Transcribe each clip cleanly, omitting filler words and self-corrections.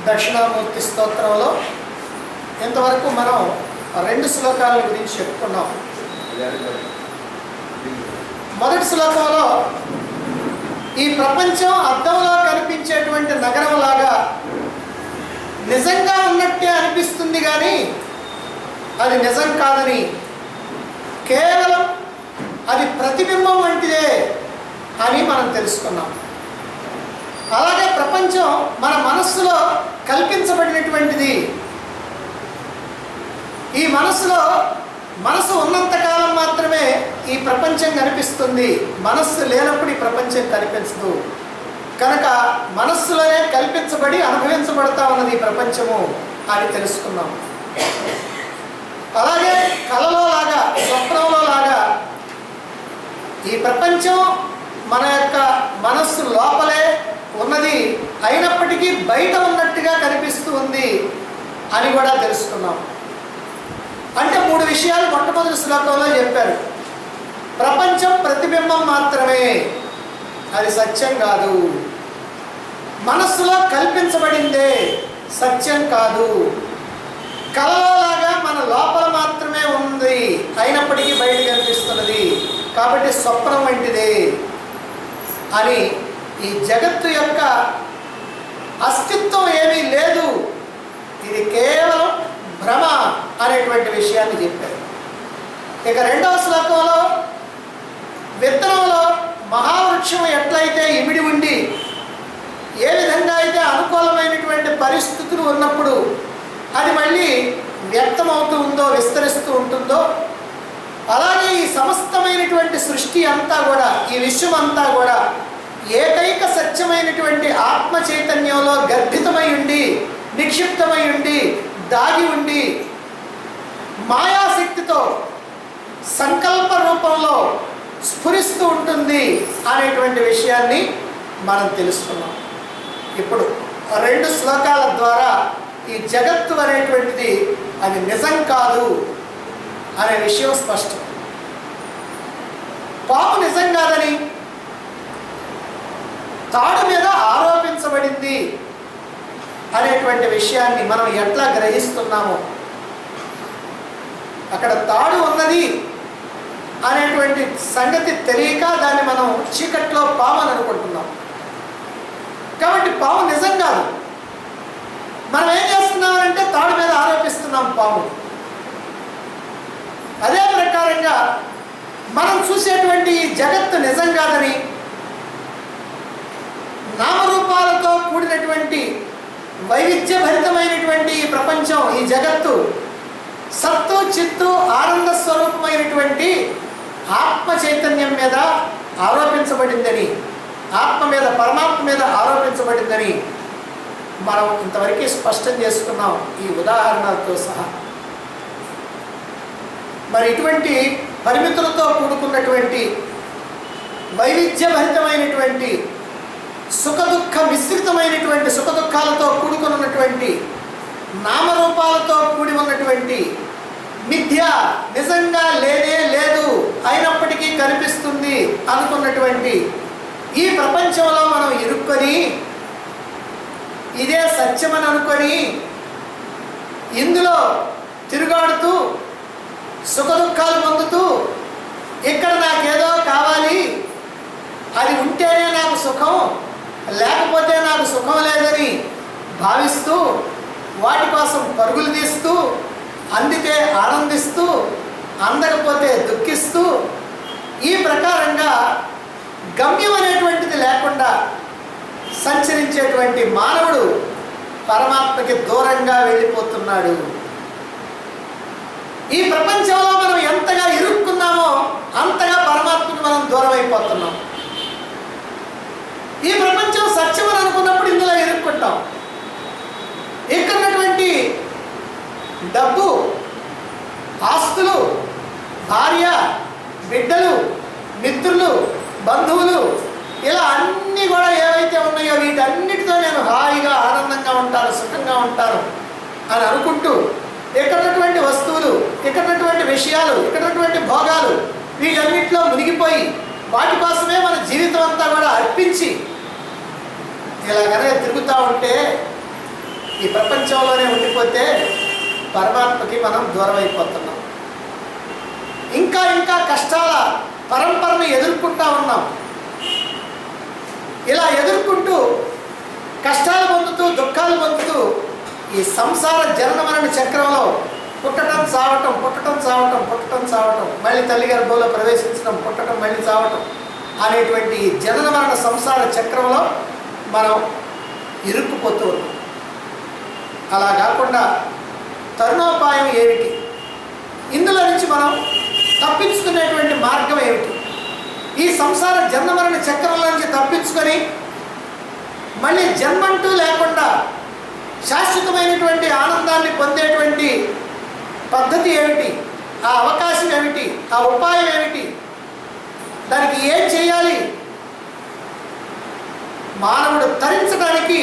దక్షిణామూర్తి స్తోత్రంలో ఇంతవరకు మనం 2 శ్లోకాల గురించి చెప్పుకున్నాం. మొదటి శ్లోకంలో ఈ ప్రపంచం అద్దంలో కనిపించేటువంటి నగరం లాగా నిజంగా ఉన్నట్టే అనిపిస్తుంది, కానీ అది నిజం కాదని, కేవలం అది ప్రతిబింబం వంటిదే అని మనం తెలుసుకున్నాం. అలాగే ప్రపంచం మన మనస్సులో కల్పించబడినటువంటిది. ఈ మనసు ఉన్నంతకాలం మాత్రమే ఈ ప్రపంచం కనిపిస్తుంది. మనస్సు లేనప్పుడు ఈ ప్రపంచం కనిపించదు. కనుక మనస్సులోనే కల్పించబడి అనుభవించబడతా ఉన్నది ఈ ప్రపంచము అని తెలుసుకున్నాం. అలాగే కలలో లాగా, స్వప్నంలో లాగా ఈ ప్రపంచం మన యొక్క మనస్సు లోపలే ఉన్నది, అయినప్పటికీ బయట ఉన్నట్టుగా కనిపిస్తూ ఉంది అని కూడా తెలుసుకున్నాం. అంటే 3 విషయాలు మొట్టమొదటి శ్లోకంలో చెప్పారు. ప్రపంచం ప్రతిబింబం మాత్రమే, అది సత్యం కాదు. మనస్సులో కల్పించబడిందే, సత్యం కాదు. కలలోలాగా మన లోపల మాత్రమే ఉంది, అయినప్పటికీ బయట కనిపిస్తున్నది, కాబట్టి స్వప్నం వంటిదే అని, ఈ జగత్తు యొక్క అస్తిత్వం ఏమీ లేదు, ఇది కేవలం భ్రమ అనేటువంటి విషయాన్ని చెప్పారు. ఇక 2వ శ్లోకంలో విత్తనంలో మహావృక్షం ఎట్లయితే ఇమిడి ఉండి ఏ విధంగా అయితే అనుకూలమైనటువంటి పరిస్థితులు ఉన్నప్పుడు అది మళ్ళీ వ్యక్తమవుతూ ఉందో, విస్తరిస్తూ ఉంటుందో, అలాగే ఈ సమస్తమైనటువంటి సృష్టి అంతా కూడా, ఈ విశ్వం అంతా కూడా ఏకైక సత్యమైనటువంటి ఆత్మ చైతన్యంలో గర్భితమై ఉండి, నిక్షిప్తమై ఉండి, దాగి ఉండి, మాయాశక్తితో సంకల్ప రూపంలో స్ఫురిస్తూ ఉంటుంది అనేటువంటి విషయాన్ని మనం తెలుసుకున్నాం. ఇప్పుడు 2 శ్లోకాల ద్వారా ఈ జగత్తు అనేటువంటిది అది నిజం కాదు అనే విషయం స్పష్టం. పాము నిజం కాదని, తాడు మీద ఆరోపించబడింది అనేటువంటి విషయాన్ని మనం ఎట్లా గ్రహిస్తున్నామో, అక్కడ తాడు ఉన్నది అనేటువంటి సంగతి తెలియక దాన్ని మనం చీకట్లో పాము అని అనుకుంటున్నాం. కాబట్టి పాము నిజం కాదు. మనం ఏం చేస్తున్నామంటే తాడు మీద ఆరోపిస్తున్నాం పాము. అదే ప్రకారంగా మనం చూసేటువంటి ఈ జగత్తు నిజం కాదని, నామరూపాలతో కూడినటువంటి వైవిధ్యభరితమైనటువంటి ఈ ప్రపంచం, ఈ జగత్తు సత్తు చిత్తు ఆనంద స్వరూపమైనటువంటి ఆత్మ చైతన్యం మీద ఆరోపించబడిందని, ఆత్మ మీద, పరమాత్మ మీద ఆరోపించబడిందని మనం ఇంతవరకు స్పష్టం చేసుకున్నాం ఈ ఉదాహరణలతో సహా. మరి ఇటువంటి పరిమితులతో కూడుకున్నటువంటి వైవిధ్యభరితమైనటువంటి సుఖదుఖ మిశ్రితమైనటువంటి సుఖదుఖాలతో కూడుకున్నటువంటి నామరూపాలతో కూడి ఉన్నటువంటి మిథ్య, నిజంగా లేనే లేదు అయినప్పటికీ కనిపిస్తుంది అనుకున్నటువంటి ఈ ప్రపంచంలో మనం ఇరుక్కొని ఇదే సత్యమని అనుకొని ఇందులో తిరుగాడుతూ సుఖదుఖాలు పొందుతూ ఇక్కడ నాకేదో కావాలి, అది ఉంటేనే నాకు సుఖం, లేకపోతే నాకు సుఖం లేదని భావిస్తూ వాటి కోసం పరుగులు తీస్తూ, అందితే ఆనందిస్తూ, అందకపోతే దుఃఖిస్తూ, ఈ ప్రకారంగా గమ్యం అనేటువంటిది లేకుండా సంచరించేటువంటి మానవుడు పరమాత్మకి దూరంగా వెళ్ళిపోతున్నాడు. ఈ ప్రపంచంలో మనం ఎంతగా ఇరుక్కున్నామో అంతగా పరమాత్మకి మనం దూరం అయిపోతున్నాం. ఈ ప్రపంచం సత్యం అని అనుకున్నప్పుడు ఇందులో ఇరుక్కుంటాం. ఇక్కడ ఉన్నటువంటి డబ్బు, ఆస్తులు, భార్య, బిడ్డలు, మిత్రులు, బంధువులు, ఇలా అన్నీ కూడా ఏవైతే ఉన్నాయో వీటన్నిటితో నేను హాయిగా ఆనందంగా ఉంటాను, సుఖంగా ఉంటాను అని అనుకుంటూ ఇక్కడ ఉన్నటువంటి వస్తువులు, ఇక్కడ ఉన్నటువంటి విషయాలు, ఇక్కడ ఉన్నటువంటి భోగాలు, వీటన్నిటిలో మునిగిపోయి వాటి కోసమే మన జీవితం అంతా కూడా అర్పించి ఇలాగనే తిరుగుతూ ఉంటే ఈ ప్రపంచంలోనే ఉండిపోతే పరమాత్మకి మనం దూరం అయిపోతున్నాం. ఇంకా ఇంకా కష్టాల పరంపరను ఎదుర్కొంటా ఉన్నాం. ఇలా ఎదుర్కొంటూ కష్టాలు పొందుతూ దుఃఖాలు పొందుతూ ఈ సంసార జనన మరణ చక్రంలో పుట్టడం చావటం, పుట్టడం చావటం, పుట్టడం చావటం, మళ్ళీ తల్లి గర్భంలో ప్రవేశించడం, పుట్టడం మళ్ళీ చావటం అనేటువంటి జనన మరణ సంసార చక్రంలో మనం ఇరుక్కుపోతూ ఉన్నాం. అలా కాకుండా తరుణోపాయం ఏమిటి, ఇందులో నుంచి మనం తప్పించుకునేటువంటి మార్గం ఏమిటి, ఈ సంసార జన్మ మరణ చక్రంలో నుంచి తప్పించుకొని మళ్ళీ జన్మంటూ లేకుండా శాశ్వతమైనటువంటి ఆనందాన్ని పొందేటువంటి పద్ధతి ఏమిటి, ఆ అవకాశం ఏమిటి, ఆ ఉపాయం ఏమిటి, దానికి ఏం చేయాలి, మానవుడు తరించడానికి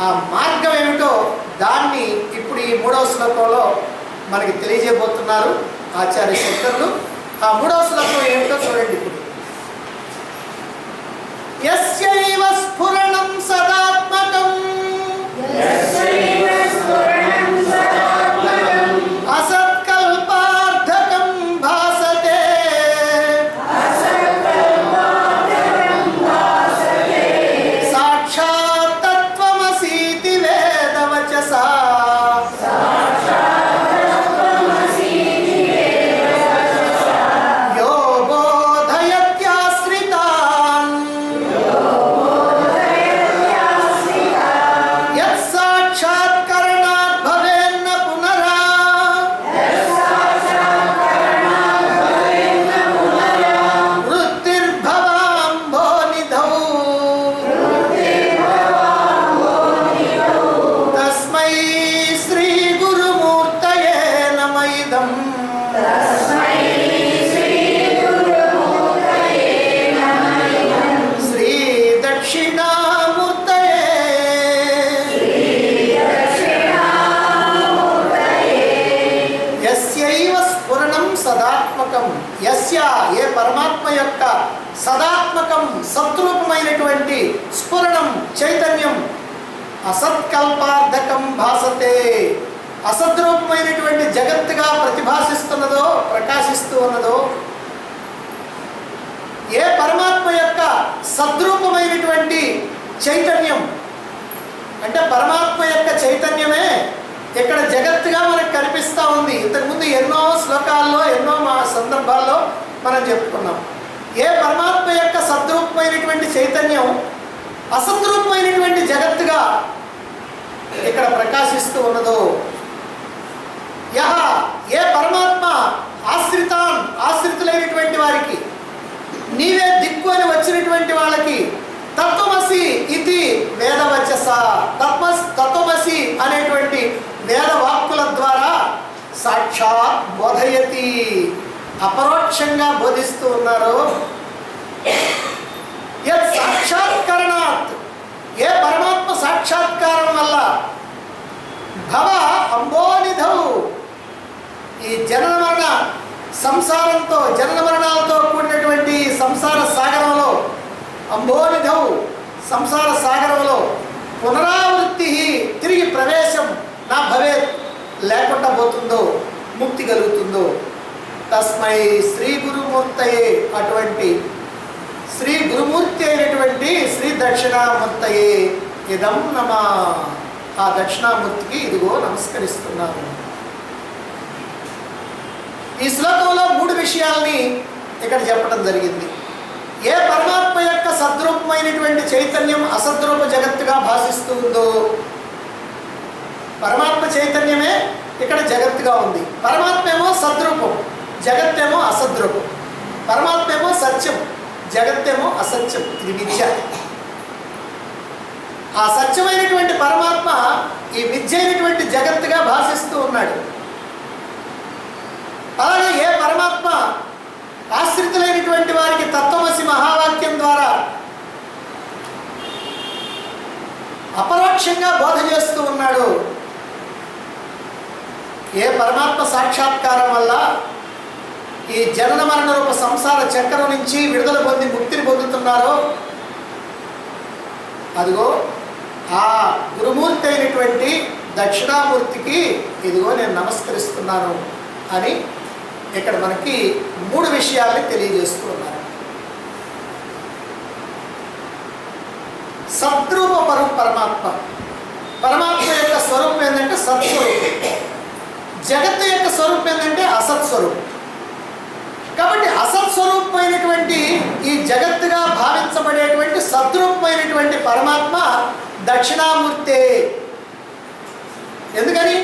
ఆ మార్గం ఏమిటో దాన్ని ఇప్పుడు ఈ 3వ శ్లోకంలో మనకి తెలియజేయబోతున్నారు ఆచార్య శంకరులు. ఆ 3వ శ్లోకం ఏమిటో చూడండి. ఇప్పుడు యస్యైవ స్ఫురణం సదాత్మకం అసత్కల్పార్థకం భాసతే సాక్షాత్ తత్వమసీతి వేదవచసా యో బోధయత్యాశ్రితాన్ యత్సాక్షాత్కరణాత్ భవేన్న పునరా వృత్తిర్భవాంభోనిధౌ తస్మై శ్రీ గురుమూర్తయే నమ ఇదం. శ్రీ దక్షిణామూర్తయే. యస్యైవ స్ఫురణం సదాత్మకం, యస్య ఏ పరమాత్మ యొక్క సదాత్మకం సద్రూపమైనటువంటి స్ఫురణం చైతన్యం అసత్కల్పార్థకం భాసతే అసద్రూపమైనటువంటి జగత్తుగా ప్రతిభాసిస్తున్నదో ప్రకాశిస్తూ ఉన్నదో, ఏ పరమాత్మ యొక్క సద్రూపమైనటువంటి చైతన్యం అంటే పరమాత్మ యొక్క చైతన్యమే ఇక్కడ జగత్తుగా మనకు కనిపిస్తూ ఉంది. ఇంతకుముందు ఎన్నో శ్లోకాల్లో ఎన్నో సందర్భాల్లో మనం చెప్పుకున్నాం. ఏ పరమాత్మ యొక్క సద్రూపమైనటువంటి చైతన్యం అసద్రూపమైనటువంటి జగత్తుగా ఇక్కడ ప్రకాశిస్తూ ఉన్నదో, యహ ఏ పరమాత్మ ఆశ్రితులైనటువంటి వారికి నీవే దిక్కు అని వచ్చినటువంటి వాళ్ళకి తత్వమసి ఇది వేదవచస తత్వమసి అనేటువంటి వేదవాక్కుల ద్వారా సాక్షాత్ బోధయతి అపరోక్షంగా బోధిస్తూ ఉన్నారు. యత్ సాక్షాత్కరణాత్ ఏ పరమాత్మ సాక్షాత్కారం వల్ల భవ అంబోనిధౌ ఈ జనన మరణ సంసారంతో జనన మరణాలతో కూడినటువంటి సంసార సాగరంలో అంబోనిధౌ సంసార సాగరంలో పునరావృత్తి తిరిగి ప్రవేశం నా భవేత్ లేకుండా పోతుందో ముక్తి కలుగుతుందో. తస్మై శ్రీ గురుమూర్తయే అటువంటి శ్రీ గురుమూర్తి అయినటువంటి శ్రీ దక్షిణామూర్తయే ఇదం నమ ఆ దక్షిణామూర్తికి ఇదిగో నమస్కరిస్తున్నాను. ఈ శ్లోకంలో 3 విషయాల్ని ఇక్కడ చెప్పడం జరిగింది. ఏ పరమాత్మ యొక్క సద్రూపమైనటువంటి చైతన్యం అసద్రూప జగత్తుగా భాషిస్తూ ఉందో, పరమాత్మ చైతన్యమే ఇక్కడ జగత్తుగా ఉంది. పరమాత్మ ఏమో సద్రూపం, జగత్తేమో అసద్రూపం. పరమాత్మ ఏమో సత్యం, జగత్తేమో అసత్యం. ఇది మిథ్య. ఆ సత్యమైనటువంటి పరమాత్మ ఈ మిథ్య అయినటువంటి జగత్తుగా భాషిస్తూ ఉన్నాడు. అలాగే ఏ పరమాత్మ ఆశ్రితులైనటువంటి వారికి తత్వమసి మహావాక్యం ద్వారా అపరోక్షంగా బోధ చేస్తూ ఉన్నాడు, ఏ పరమాత్మ సాక్షాత్కారం వల్ల ఈ జనన మరణ రూప సంసార చక్రం నుంచి విడుదల పొంది ముక్తిని పొందుతున్నారో, అదిగో ఆ గురుమూర్తి అయినటువంటి అయినటువంటి దక్షిణామూర్తికి ఇదిగో నేను నమస్కరిస్తున్నాను అని ఇక్కడ మనకి 3 విషయాల్ని తెలియజేస్తూ ఉన్నారు. సద్రూప పరమాత్మ, పరమాత్మ యొక్క స్వరూపం ఏంటంటే సత్స్వరూపం. జగత్తు యొక్క స్వరూపం ఏంటంటే అసత్స్వరూపం. కాబట్టి అసత్స్వరూపమైనటువంటి ఈ జగత్తుగా భావించబడేటువంటి సద్రూపమైనటువంటి పరమాత్మ దక్షిణామూర్తే. ఎందుకని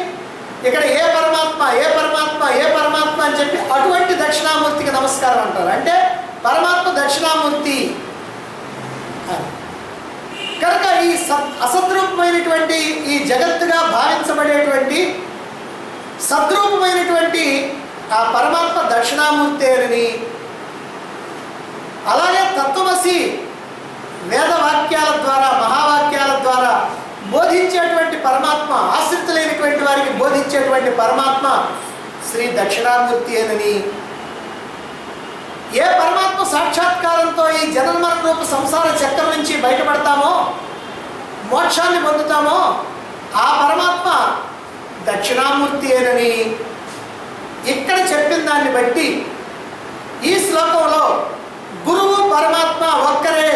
ఇక్కడ ఏ పరమాత్మ ఏ పరమాత్మ ఏ పరమాత్మ అని చెప్పి అటువంటి దక్షిణామూర్తికి నమస్కారం అంటారు. అంటే పరమాత్మ దక్షిణామూర్తి కనుక ఈ అసద్రూపమైనటువంటి ఈ జగత్తుగా భావించబడేటువంటి సద్రూపమైనటువంటి ఆ పరమాత్మ దక్షిణామూర్తి అని, అలాగే తత్వమసి వేదవాక్యాల ద్వారా మహావాక్యాల ద్వారా బోధించేటువంటి పరమాత్మ, ఆశ్రితులైనటువంటి వారికి బోధించేటువంటి పరమాత్మ శ్రీ దక్షిణామూర్తి అని, ఏ పరమాత్మ సాక్షాత్కారంతో ఈ జనన రూప సంసార చక్రం నుంచి బయటపడతామో మోక్షాన్ని పొందుతామో ఆ పరమాత్మ దక్షిణామూర్తి అని ఇక్కడ చెప్పిన దాన్ని బట్టి ఈ శ్లోకంలో గురువు పరమాత్మ ఒక్కరే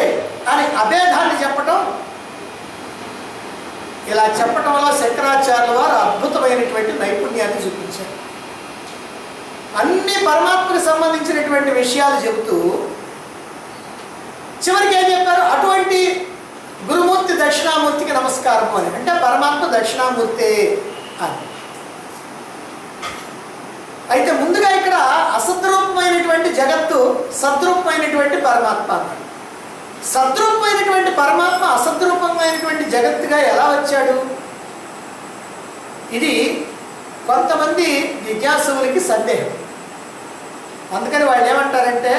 అని అభేదాన్ని చెప్పటం, ఇలా చెప్పటం వల్ల శంకరాచార్యుల వారు అద్భుతమైనటువంటి నైపుణ్యాన్ని చూపించారు. అన్ని పరమాత్మకు సంబంధించినటువంటి విషయాలు చెబుతూ చివరికి ఏం చెప్పారు, అటువంటి గురుమూర్తి దక్షిణామూర్తికి నమస్కారము అని. అంటే పరమాత్మ దక్షిణామూర్తే అని. అయితే ముందుగా ఇక్కడ అసద్రూపమైనటువంటి జగత్తు, సద్రూపమైనటువంటి పరమాత్మ అన్నాడు. సద్రూపమైనటువంటి పరమాత్మ అసద్రూపమైనటువంటి జగత్తుగా ఎలా వచ్చాడు? ఇది కొంతమంది జిజ్ఞాసులకి సందేహం. అందుకని వాళ్ళు ఏమంటారంటే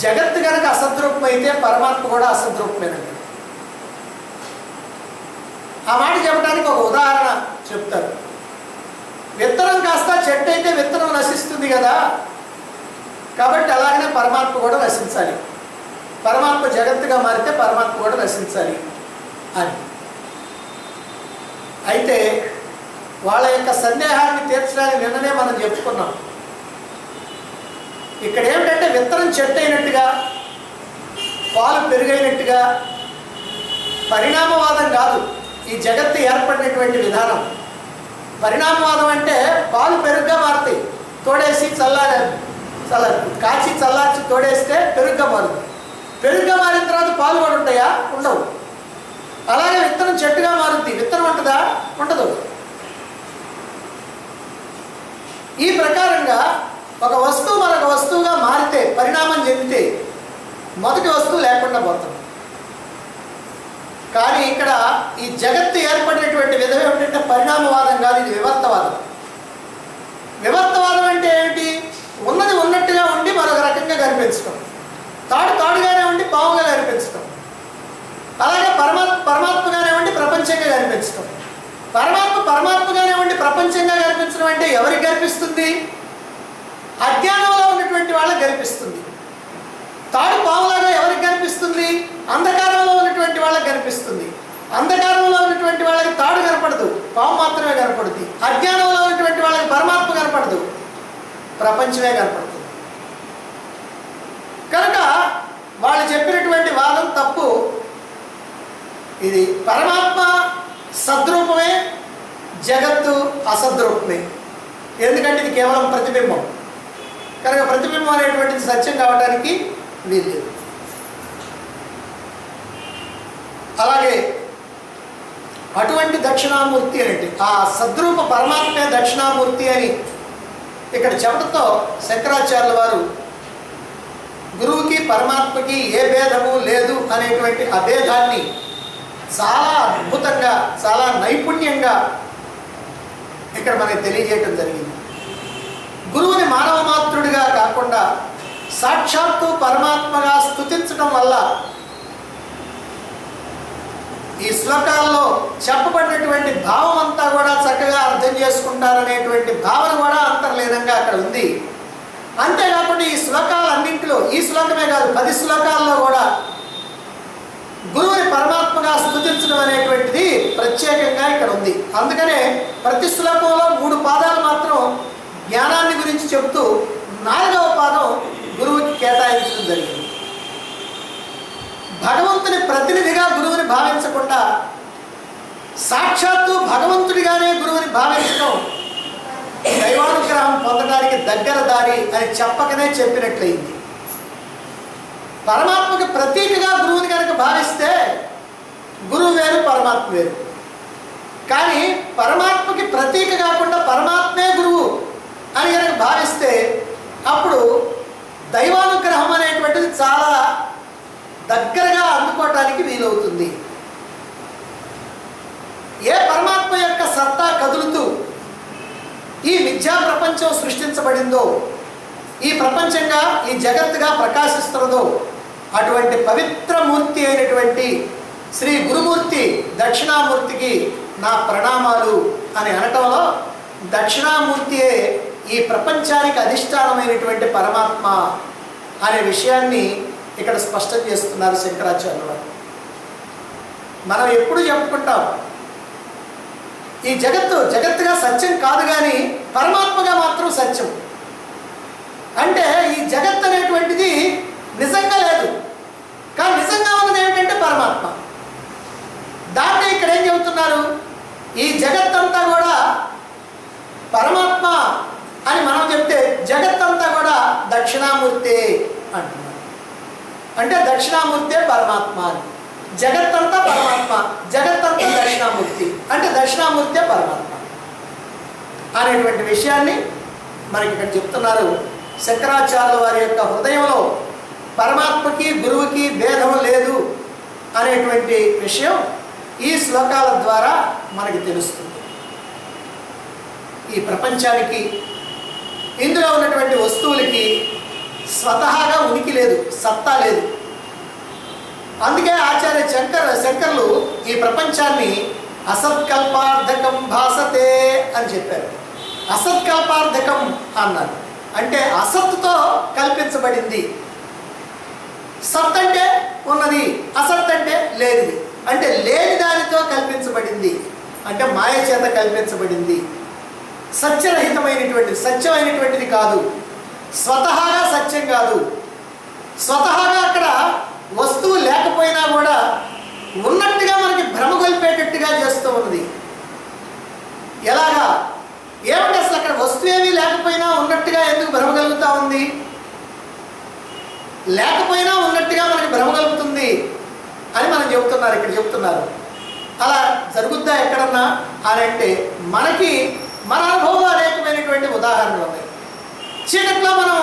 జగత్తు కనుక అసద్రూపమైతే పరమాత్మ కూడా అసద్రూపమేనండి. ఆ మాట చెప్పడానికి ఒక ఉదాహరణ చెప్తారు. విత్తనం కాస్త చెట్టు అయితే విత్తనం నశిస్తుంది కదా, కాబట్టి అలాగనే పరమాత్మ కూడా నశించాలి, పరమాత్మ జగత్తుగా మారితే పరమాత్మ కూడా నశించాలి అని. అయితే వాళ్ళ యొక్క సందేహాన్ని తీర్చడానికి నిన్ననే మనం చెప్పుకున్నాం. ఇక్కడ ఏమిటంటే విత్తనం చెట్టు అయినట్టుగా, పాలు పెరుగైనట్టుగా పరిణామవాదం కాదు ఈ జగత్తు ఏర్పడినటువంటి విధానం. పరిణామవాదం అంటే పాలు పెరుగుగా మారుతాయి, తోడేసి కాచి చల్లార్చి తోడేస్తే పెరుగుగా మారుతుంది. పెరుగుగా మారిన తర్వాత పాలు కూడా ఉంటాయా? ఉండవు. అలాగే విత్తనం చెట్టుగా మారుద్ది, విత్తనం ఉంటుందా? ఉండదు. ఈ ప్రకారంగా ఒక వస్తువు మరొక వస్తువుగా మారితే, పరిణామం చెందితే మొదటి వస్తువు లేకుండా పోతుంది. కానీ ఇక్కడ ఈ జగత్తు ఏర్పడినటువంటి విధం ఏమిటంటే పరిణామవాదం కాదు, ఇది వివర్తవాదం. వివర్తవాదం అంటే ఏమిటి? ఉన్నది ఉన్నట్టుగా ఉండి మరొక రకంగా కనిపించడం, తాడు తాడుగానే ఉండి పావుగా కనిపించడం, అలాగే పరమాత్మగానే ఉండి ప్రపంచంగా కనిపించడం. పరమాత్మగానే ఉండి ప్రపంచంగా కనిపించడం అంటే ఎవరికి కనిపిస్తుంది? అజ్ఞానంలో ఉన్నటువంటి వాళ్ళకి కనిపిస్తుంది. తాడు పావులాగా ఎవరికి కనిపిస్తుంది? అంధకారంలో ఉన్నటువంటి వాళ్ళకి కనిపిస్తుంది. అంధకారంలో ఉన్నటువంటి వాళ్ళకి తాడు కనపడదు, పాము మాత్రమే కనపడుతుంది. అజ్ఞానంలో ఉన్నటువంటి వాళ్ళకి పరమాత్మ కనపడదు, ప్రపంచమే కనపడుతుంది. కనుక వాళ్ళు చెప్పినటువంటి వాదం తప్పు. ఇది పరమాత్మ సద్రూపమే, జగత్తు అసద్రూపమే. ఎందుకంటే ఇది కేవలం ప్రతిబింబం కనుక ప్రతిబింబం అనేటువంటిది సత్యం కావడానికి వీల్లేదు. అలాగే అటువంటి దక్షిణామూర్తి అంటే ఆ సద్రూప పరమాత్మే దక్షిణామూర్తి అని ఇక్కడ చెప్పడంతో శంకరాచార్యుల వారు గురువుకి పరమాత్మకి ఏ భేదము లేదు అనేటువంటి అభేదాన్ని చాలా అద్భుతంగా, చాలా నైపుణ్యంగా ఇక్కడ మనకి తెలియజేయటం జరిగింది. గురువుని మానవ మాత్రుడిగా కాకుండా సాక్షాత్తు పరమాత్మగా స్తుతించడం వల్ల ఈ శ్లోకాల్లో చెప్పబడినటువంటి భావం అంతా కూడా చక్కగా అర్థం చేసుకుంటారనేటువంటి భావన కూడా అంతర్లీనంగా అక్కడ ఉంది. అంతేకాకుండా ఈ శ్లోకాలన్నింటిలో, ఈ శ్లోకమే కాదు 10 శ్లోకాల్లో కూడా గురువుని పరమాత్మగా స్తుతించడం అనేటువంటిది ప్రత్యేకంగా ఇక్కడ ఉంది. అందుకనే ప్రతి శ్లోకంలో 3 పాదాలు మాత్రం జ్ఞానాన్ని గురించి చెబుతూ 4వ పాదం గురువుకి కేటాయించడం జరిగింది. భగవంతుని ప్రతినిధిగా గురువుని భావించకుండా సాక్షాత్తు భగవంతుడిగానే గురువుని భావించడం దైవానుగ్రహం పొందడానికి దగ్గర దారి అని చెప్పకనే చెప్పినట్లయింది. పరమాత్మకి ప్రతీకగా గురువుని కనుక భావిస్తే గురువు వేరు, పరమాత్మ వేరు. కానీ పరమాత్మకి ప్రతీక కాకుండా పరమాత్మే గురువు అని కనుక భావిస్తే అప్పుడు దైవానుగ్రహం అనేటువంటిది చాలా దగ్గరగా అందుకోవటానికి వీలవుతుంది. ఏ పరమాత్మ యొక్క సత్తా కదులుతూ ఈ మిథ్యా ప్రపంచం సృష్టించబడిందో, ఈ ప్రపంచంగా ఈ జగత్తుగా ప్రకాశిస్తున్నదో, అటువంటి పవిత్రమూర్తి అయినటువంటి శ్రీ గురుమూర్తి దక్షిణామూర్తికి నా ప్రణామాలు అని అనటంలో దక్షిణామూర్తియే ఈ ప్రపంచానికి అధిష్టానమైనటువంటి పరమాత్మ అనే విషయాన్ని ఇక్కడ స్పష్టం చేస్తున్నారు శంకరాచార్యులు వారు. మనం ఎప్పుడు చెప్పుకుంటాం ఈ జగత్తుగా సత్యం కాదు, కానీ పరమాత్మగా మాత్రం సత్యం. అంటే ఈ జగత్ అనేటువంటిది నిజంగా లేదు, కానీ నిజంగా ఉన్నది ఏమిటంటే పరమాత్మ. దాన్ని ఇక్కడ ఏం చెబుతున్నారు, ఈ జగత్తంతా కూడా పరమాత్మ అని మనం చెప్తే జగత్తంతా కూడా దక్షిణామూర్తి అంటున్నారు. అంటే దక్షిణామూర్తే పరమాత్మ అని. జగత్తంతా పరమాత్మ, జగత్తంతా దక్షిణామూర్తి అంటే దక్షిణామూర్తే పరమాత్మ అనేటువంటి విషయాన్ని మనకి ఇక్కడ చెప్తున్నారు. శంకరాచార్యుల వారి యొక్క హృదయంలో పరమాత్మకి గురువుకి భేదం లేదు అనేటువంటి విషయం ఈ శ్లోకాల ద్వారా మనకి తెలుస్తుంది. ఈ ప్రపంచానికి, ఇందులో ఉన్నటువంటి వస్తువులకి స్వతహాగా ఉనికి లేదు, సత్తా లేదు. అందుకే ఆచార్య శంకర్లు ఈ ప్రపంచాన్ని అసత్కల్పార్థకం భాసతే అని చెప్పారు. అసత్కల్పార్థకం అన్నారు. అంటే అసత్తుతో కల్పించబడింది. సత్ అంటే ఉన్నది, అసత్ అంటే లేనిది. అంటే లేని దానితో కల్పించబడింది, అంటే మాయ చేత కల్పించబడింది. సత్యరహితమైనటువంటిది, సత్యమైనటువంటిది కాదు, స్వతహాగా సత్యం కాదు. స్వతహాగా అక్కడ వస్తువు లేకపోయినా కూడా ఉన్నట్టుగా మనకి భ్రమ గొల్పేటట్టుగా చేస్తూ ఉన్నది. ఎలాగా? ఏమంటే అసలు అక్కడ వస్తువు ఏమీ లేకపోయినా ఉన్నట్టుగా ఎందుకు భ్రమ కలుగుతూ ఉంది? లేకపోయినా ఉన్నట్టుగా మనకి భ్రమ కలుగుతుంది అని మనం చెబుతున్నారు, ఇక్కడ చెప్తున్నారు. అలా జరుగుద్దా ఎక్కడన్నా అని అంటే మనకి మన అనుభవంలో అనేకమైనటువంటి ఉదాహరణలు ఉన్నాయి. చీకట్లో మనం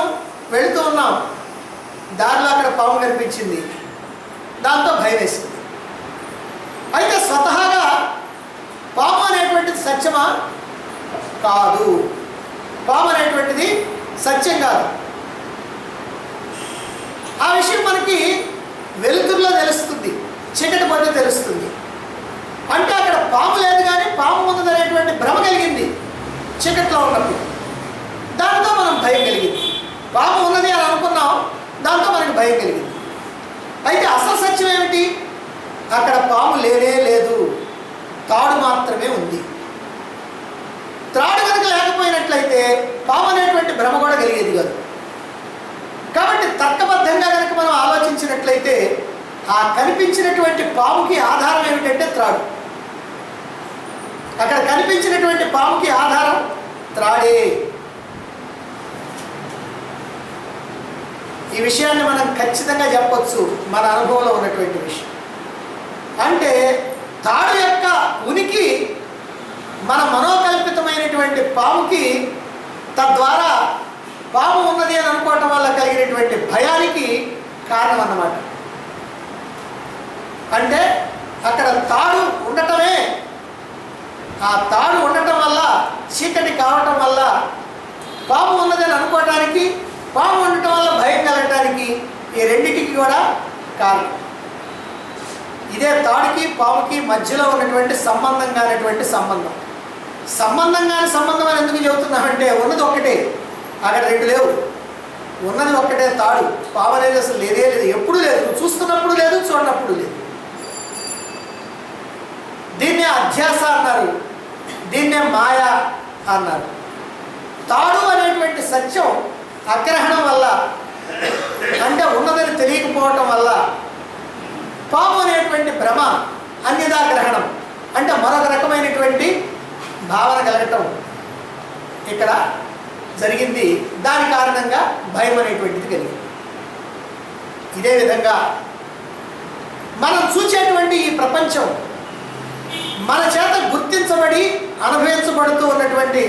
వెళుతూ ఉన్నాం, దారిలో అక్కడ పాము కనిపించింది, దాంతో భయం వేసింది. అయితే స్వతహాగా పాము అనేటువంటిది సత్యమా? కాదు. పాము అనేటువంటిది సత్యం కాదు. ఆ విషయం మనకి వెలుతురులో తెలుస్తుంది, చీకటి పోతే తెలుస్తుంది. అంటే అక్కడ పాము లేదు కానీ పాము ఉన్నది అనేటువంటి భ్రమ కలిగింది చీకట్లో ఉన్నప్పుడు. దాంతో మనం భయం కలిగింది. పాము ఉన్నది అని అనుకున్నాం, దాంతో మనకి భయం కలిగింది. అయితే అసలు సత్యం ఏమిటి? అక్కడ పాము లేనే లేదు, తాడు మాత్రమే ఉంది. త్రాడు కనుక లేకపోయినట్లయితే పాము అనేటువంటి భ్రమ కూడా కలిగేది కాదు. కాబట్టి తర్కబద్ధంగా కనుక మనం ఆలోచించినట్లయితే ఆ కనిపించినటువంటి పాముకి ఆధారం ఏమిటంటే త్రాడు. అక్కడ కనిపించినటువంటి పాముకి ఆధారం త్రాడే. ఈ విషయాన్ని మనం ఖచ్చితంగా చెప్పొచ్చు, మన అనుభవంలో ఉన్నటువంటి విషయం. అంటే తాడు యొక్క ఉనికి మన మనోకల్పితమైనటువంటి పాముకి, తద్వారా పాము ఉన్నది అని అనుకోవటం వల్ల కలిగినటువంటి భయానికి కారణం అన్నమాట. అంటే అక్కడ తాడు ఉండటమే, ఆ తాడు ఉండటం వల్ల, చీకటి కావటం వల్ల పాము ఉన్నదని అనుకోవటానికి, పాము ఉండటం వల్ల భయం కలగటానికి, ఈ రెండింటికి కూడా కారణం. ఇదే తాడుకి పాముకి మధ్యలో ఉన్నటువంటి సంబంధం కానిటువంటి సంబంధం. సంబంధం కాని సంబంధం అని ఎందుకు చెబుతున్నామంటే ఉన్నది ఒక్కటే, అక్కడ రెండు లేవు. ఉన్నది ఒక్కటే తాడు. పాము అనేది అసలు లేదే లేదు, ఎప్పుడు లేదు. చూస్తున్నప్పుడు లేదు, చూడనప్పుడు లేదు. దీన్నే అధ్యాస అన్నారు, దీన్నే మాయ అన్నారు. తాడు అనేటువంటి సత్యం అగ్రహణం వల్ల, అంటే ఉన్నదని తెలియకపోవటం వల్ల, పాము అనేటువంటి భ్రమ అన్యదా గ్రహణం అంటే మరొక రకమైనటువంటి భావన కలగటం ఇక్కడ జరిగింది. దాని కారణంగా భయం అనేటువంటిది కలిగింది. ఇదే విధంగా మనం చూసేటువంటి ఈ ప్రపంచం మన చేత గుర్తించబడి అనుభవించబడుతూ ఉన్నటువంటి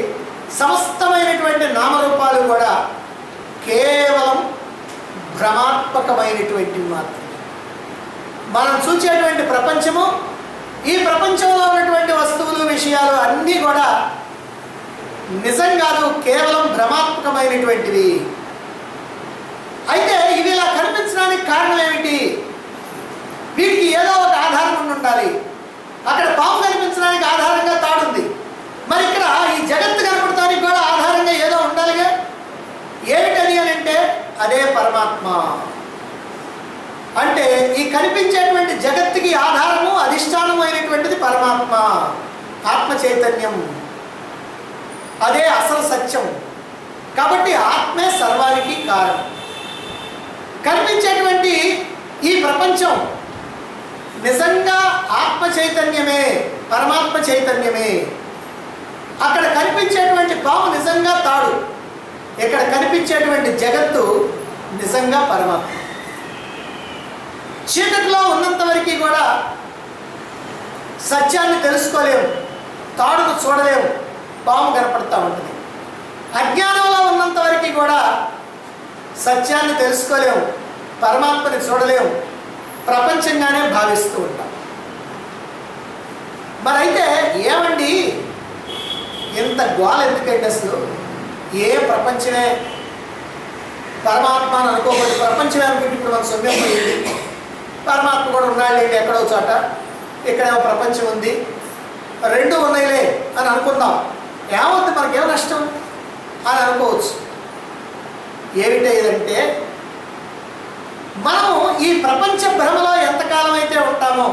సమస్తమైనటువంటి నామరూపాలు కూడా కేవలం భ్రమాత్మకమైనటువంటివి మాత్రమే. మనం చూసేటువంటి ప్రపంచము, ఈ ప్రపంచంలో ఉన్నటువంటి వస్తువులు, విషయాలు అన్నీ కూడా నిజం కాదు, కేవలం భ్రమాత్మకమైనటువంటివి. అయితే ఇవి ఇలా కనిపించడానికి కారణం ఏమిటి? వీటికి ఏదో ఒక ఆధారం ఉండాలి. అక్కడ పాము కనిపించడానికి ఆధారంగా తాడుంది, మరి ఇక్కడ ఈ జగత్తు కనపడటానికి కూడా ఆధారంగా ఏదో ఉండాలిగా. ఏమిటది అని అంటే అదే పరమాత్మ. అంటే ఈ కనిపించేటువంటి జగత్తుకి ఆధారము, అధిష్టానము అయినటువంటిది పరమాత్మ, ఆత్మ చైతన్యం. అదే అసలు సత్యం. కాబట్టి ఆత్మే సర్వానికి కారణం. కనిపించేటువంటి ఈ ప్రపంచం నిజంగా ఆత్మ చైతన్యమే, పరమాత్మ చైతన్యమే. అక్కడ కనిపించేటువంటి పాము నిజంగా తాడు, ఇక్కడ కనిపించేటువంటి జగత్తు నిజంగా పరమాత్మ. చీకటిలో ఉన్నంత వరకు కూడా సత్యాన్ని తెలుసుకోలేము, తాడును చూడలేము, పాము కనపడుతూ ఉంటుంది. అజ్ఞానంలో ఉన్నంత వరకు కూడా సత్యాన్ని తెలుసుకోలేము, పరమాత్మని చూడలేము, ప్రపంచంగానే భావిస్తూ ఉంటాం. మరైతే ఏమండి ఇంత గోల ఎందుకంటే అసలు? ఏ ప్రపంచమే పరమాత్మ అని అనుకోబడి ప్రపంచమే అనుకుంటే ఇప్పుడు మనకు సొమ్యం పోయింది. పరమాత్మ కూడా ఉన్నాడు ఎక్కడో చోట, ఇక్కడేమో ప్రపంచం ఉంది, రెండు ఉన్నాయిలే అని అనుకుందాం. ఏమవుతుంది, మనకేమో నష్టం అని అనుకోవచ్చు. ఏమిటంటే మనము ఈ ప్రపంచ భ్రమలో ఎంతకాలం అయితే ఉంటామో,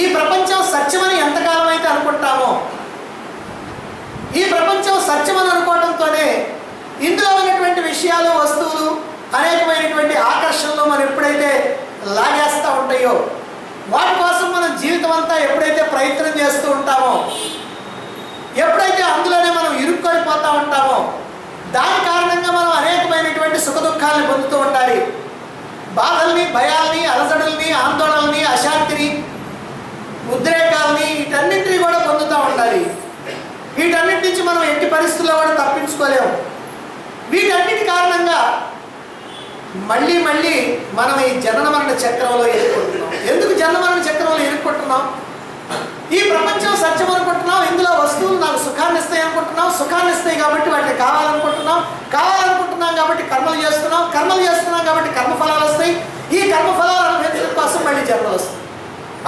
ఈ ప్రపంచం సత్యమని ఎంతకాలం అయితే అనుకుంటామో, ఈ ప్రపంచం సత్యమని అనుకోవడంతోనే ఇందులో ఉన్నటువంటి విషయాలు, వస్తువులు, అనేకమైనటువంటి ఆకర్షణలు మనం ఎప్పుడైతే లాగేస్తూ ఉంటాయో, వాటి కోసం మనం జీవితం అంతా ఎప్పుడైతే ప్రయత్నం చేస్తూ ఉంటామో, ఎప్పుడైతే అందులోనే మనం ఇరుక్కొనిపోతూ ఉంటామో, దాని కారణంగా మనం అనేకమైనటువంటి సుఖ దుఃఖాలను పొందుతూ ఉండాలి. బాధల్ని, భయాల్ని, అలసడుల్ని, ఆందోళనల్ని, అశాంతిని, ఉద్రేకాలని, వీటన్నింటినీ కూడా పొందుతూ ఉండాలి. వీటన్నిటి నుంచి మనం ఎట్టి పరిస్థితుల్లో కూడా తప్పించుకోలేము. వీటన్నిటి కారణంగా మళ్ళీ మళ్ళీ మనం ఈ జనన మరణ చక్రంలో ఇరుక్కుంటున్నాం. ఎందుకు జనన మరణ చక్రంలో ఇరుక్కుంటున్నాం? ఈ ప్రపంచం సత్యం అనుకుంటున్నాం, ఇందులో వస్తువులు నాకు సుఖాన్ని ఇస్తాయి అనుకుంటున్నాం, సుఖాన్ని ఇస్తాయి కాబట్టి వాటిని కావాలనుకుంటున్నాం, కావాలనుకుంటున్నాం కాబట్టి కర్మలు చేస్తున్నాం, కర్మలు చేస్తున్నాం కాబట్టి కర్మఫలాలు వస్తాయి, ఈ కర్మఫలాలు అనుభవించడం కోసం మళ్ళీ జన్మలు వస్తాయి.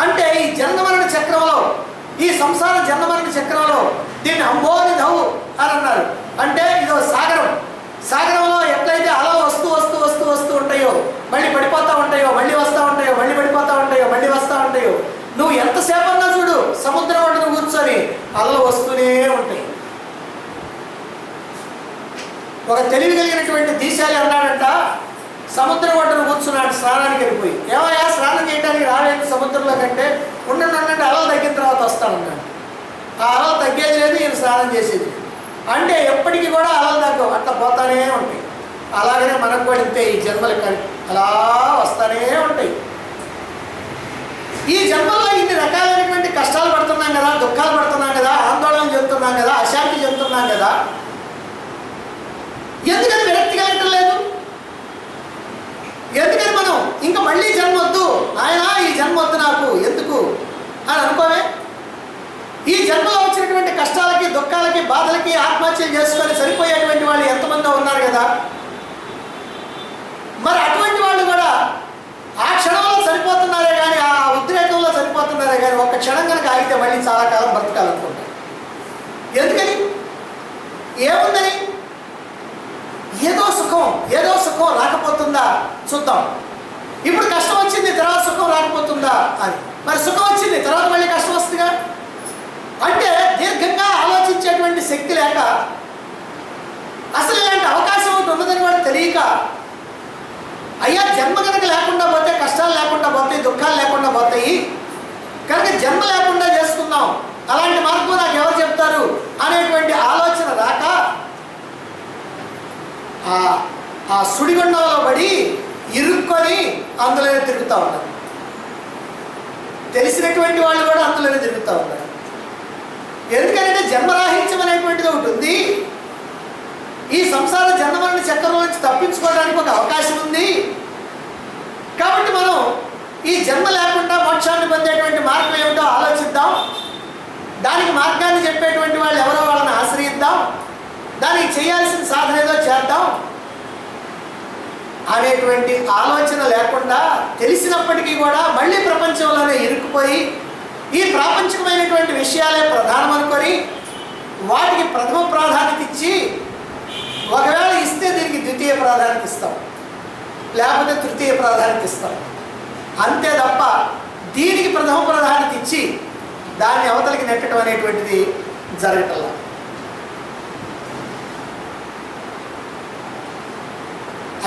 అంటే ఈ జన్మ మరణ చక్రంలో, ఈ సంసార జన్మ మరణ చక్రంలో దీన్ని అంబోనిధవు అని అన్నారు. అంటే ఇదో సాగరం. సాగరంలో ఎట్లయితే అలలు వస్తూ వస్తూ వస్తూ వస్తూ ఉంటాయో, మళ్ళీ పడిపోతూ ఉంటాయో, మళ్ళీ వస్తూ ఉంటాయో, మళ్ళీ పడిపోతూ ఉంటాయో, మళ్ళీ వస్తూ ఉంటాయో, నువ్వు ఎంతసేపు అన్నా చూడు సముద్రం ఒడ్డున కూర్చొని అలలు వస్తూనే ఉంటాయి. ఒక తెలివి కలిగినటువంటి దీశాలి అన్నాడంట, సముద్రం ఒడ్డున కూర్చున్నాడు స్నానానికి వెళ్ళిపోయి. ఏమయ్యా స్నానం చేయడానికి రాలేదు సముద్రంలో కంటే, ఉండండి అలలు తగ్గిన తర్వాత వస్తానన్నాడు. ఆ అలలు తగ్గేది లేదు, ఈయన స్నానం చేసేది. అంటే ఎప్పటికీ కూడా అలలు తగ్గవు, అట్లా పోతానే ఉంటాయి. అలాగనే మనకు కూడా ఇంతే, ఈ జన్మలు అలా వస్తానే ఉంటాయి. ఈ జన్మల్లో ఇన్ని రకాలైనటువంటి కష్టాలు పడుతున్నాం కదా, దుఃఖాలు పడుతున్నాం కదా, ఆందోళన చెందుతున్నాం కదా, అశాంతి చెందుతున్నాం కదా. ఎందుకని విరక్తి కలగటం లేదు? ఎందుకని మనం ఇంకా మళ్ళీ జన్మ వద్దు నాయనా, ఈ జన్మ వద్దు నాకు ఎందుకు అని అనుకోవే? ఈ జన్మలో వచ్చినటువంటి కష్టాలకి, దుఃఖాలకి, బాధలకి ఆత్మహత్యలు చేసుకొని సరిపోయేటువంటి వాళ్ళు ఎంతమందో ఉన్నారు కదా. మరి అటువంటి వాళ్ళు కూడా ఆ క్షణంలో సరిపోతున్నారే కానీ, ఆ ఉద్రేకంలో సరిపోతున్నారే కానీ, ఒక్క క్షణం కనుక ఆగితే మళ్ళీ చాలా కాలం బ్రతకాలనుకుంటారు. ఎందుకని? ఏముందని? ఏదో సుఖం రాకపోతుందా చూద్దాం, ఇప్పుడు కష్టం వచ్చింది తర్వాత సుఖం రాకపోతుందా అని. మరి సుఖం వచ్చింది, తర్వాత మళ్ళీ కష్టం వస్తుందిగా. అంటే దీర్ఘంగా ఆలోచించేటువంటి శక్తి లేక, అసలు ఇలాంటి అవకాశం ఒకటి ఉన్నదని కూడా తెలియక, అయ్యా జన్మ కనుక లేకుండా పోతే కష్టాలు లేకుండా పోతాయి, దుఃఖాలు లేకుండా పోతాయి కనుక జన్మ లేకుండా చేసుకుందాం, అలాంటి మార్గం నాకు ఎవరు చెప్తారు అనేటువంటి ఆలోచన రాక ఆ సుడిగుండంలో పడి ఇరుక్కొని అందులోనే తిరుగుతూ ఉన్నారు. తెలిసినటువంటి వాళ్ళు కూడా అందులోనే తిరుగుతూ ఉన్నారు. ఎందుకంటే జన్మరాహిత్యం అనేటువంటిది ఒకటి ఉంది. ఈ సంసార జన్మల చక్రం నుంచి తప్పించుకోవడానికి ఒక అవకాశం ఉంది. కాబట్టి మనం ఈ జన్మ లేకుండా మోక్షాన్ని పొందేటువంటి మార్గం ఏమిటో ఆలోచిద్దాం, దానికి మార్గాన్ని చెప్పేటువంటి వాళ్ళు ఎవరో వాళ్ళని ఆశ్రయిద్దాం, దానికి చేయాల్సిన సాధన ఏదో చేద్దాం అనేటువంటి ఆలోచన లేకుండా తెలిసినప్పటికీ కూడా మళ్ళీ ప్రపంచంలోనే ఇరుక్కుపోయి ఈ ప్రాపంచికమైనటువంటి విషయాలే ప్రధానం అనుకొని వాటికి ప్రథమ ప్రాధాన్యత ఇచ్చి, ఒకవేళ ఇస్తే దీనికి ద్వితీయ ప్రాధాన్యత ఇస్తాం, లేకపోతే తృతీయ ప్రాధాన్యత ఇస్తాం, అంతే తప్ప దీనికి ప్రథమ ప్రాధాన్యత ఇచ్చి దాన్ని అవతలికి నెట్టడం అనేటువంటిది జరగటంలా.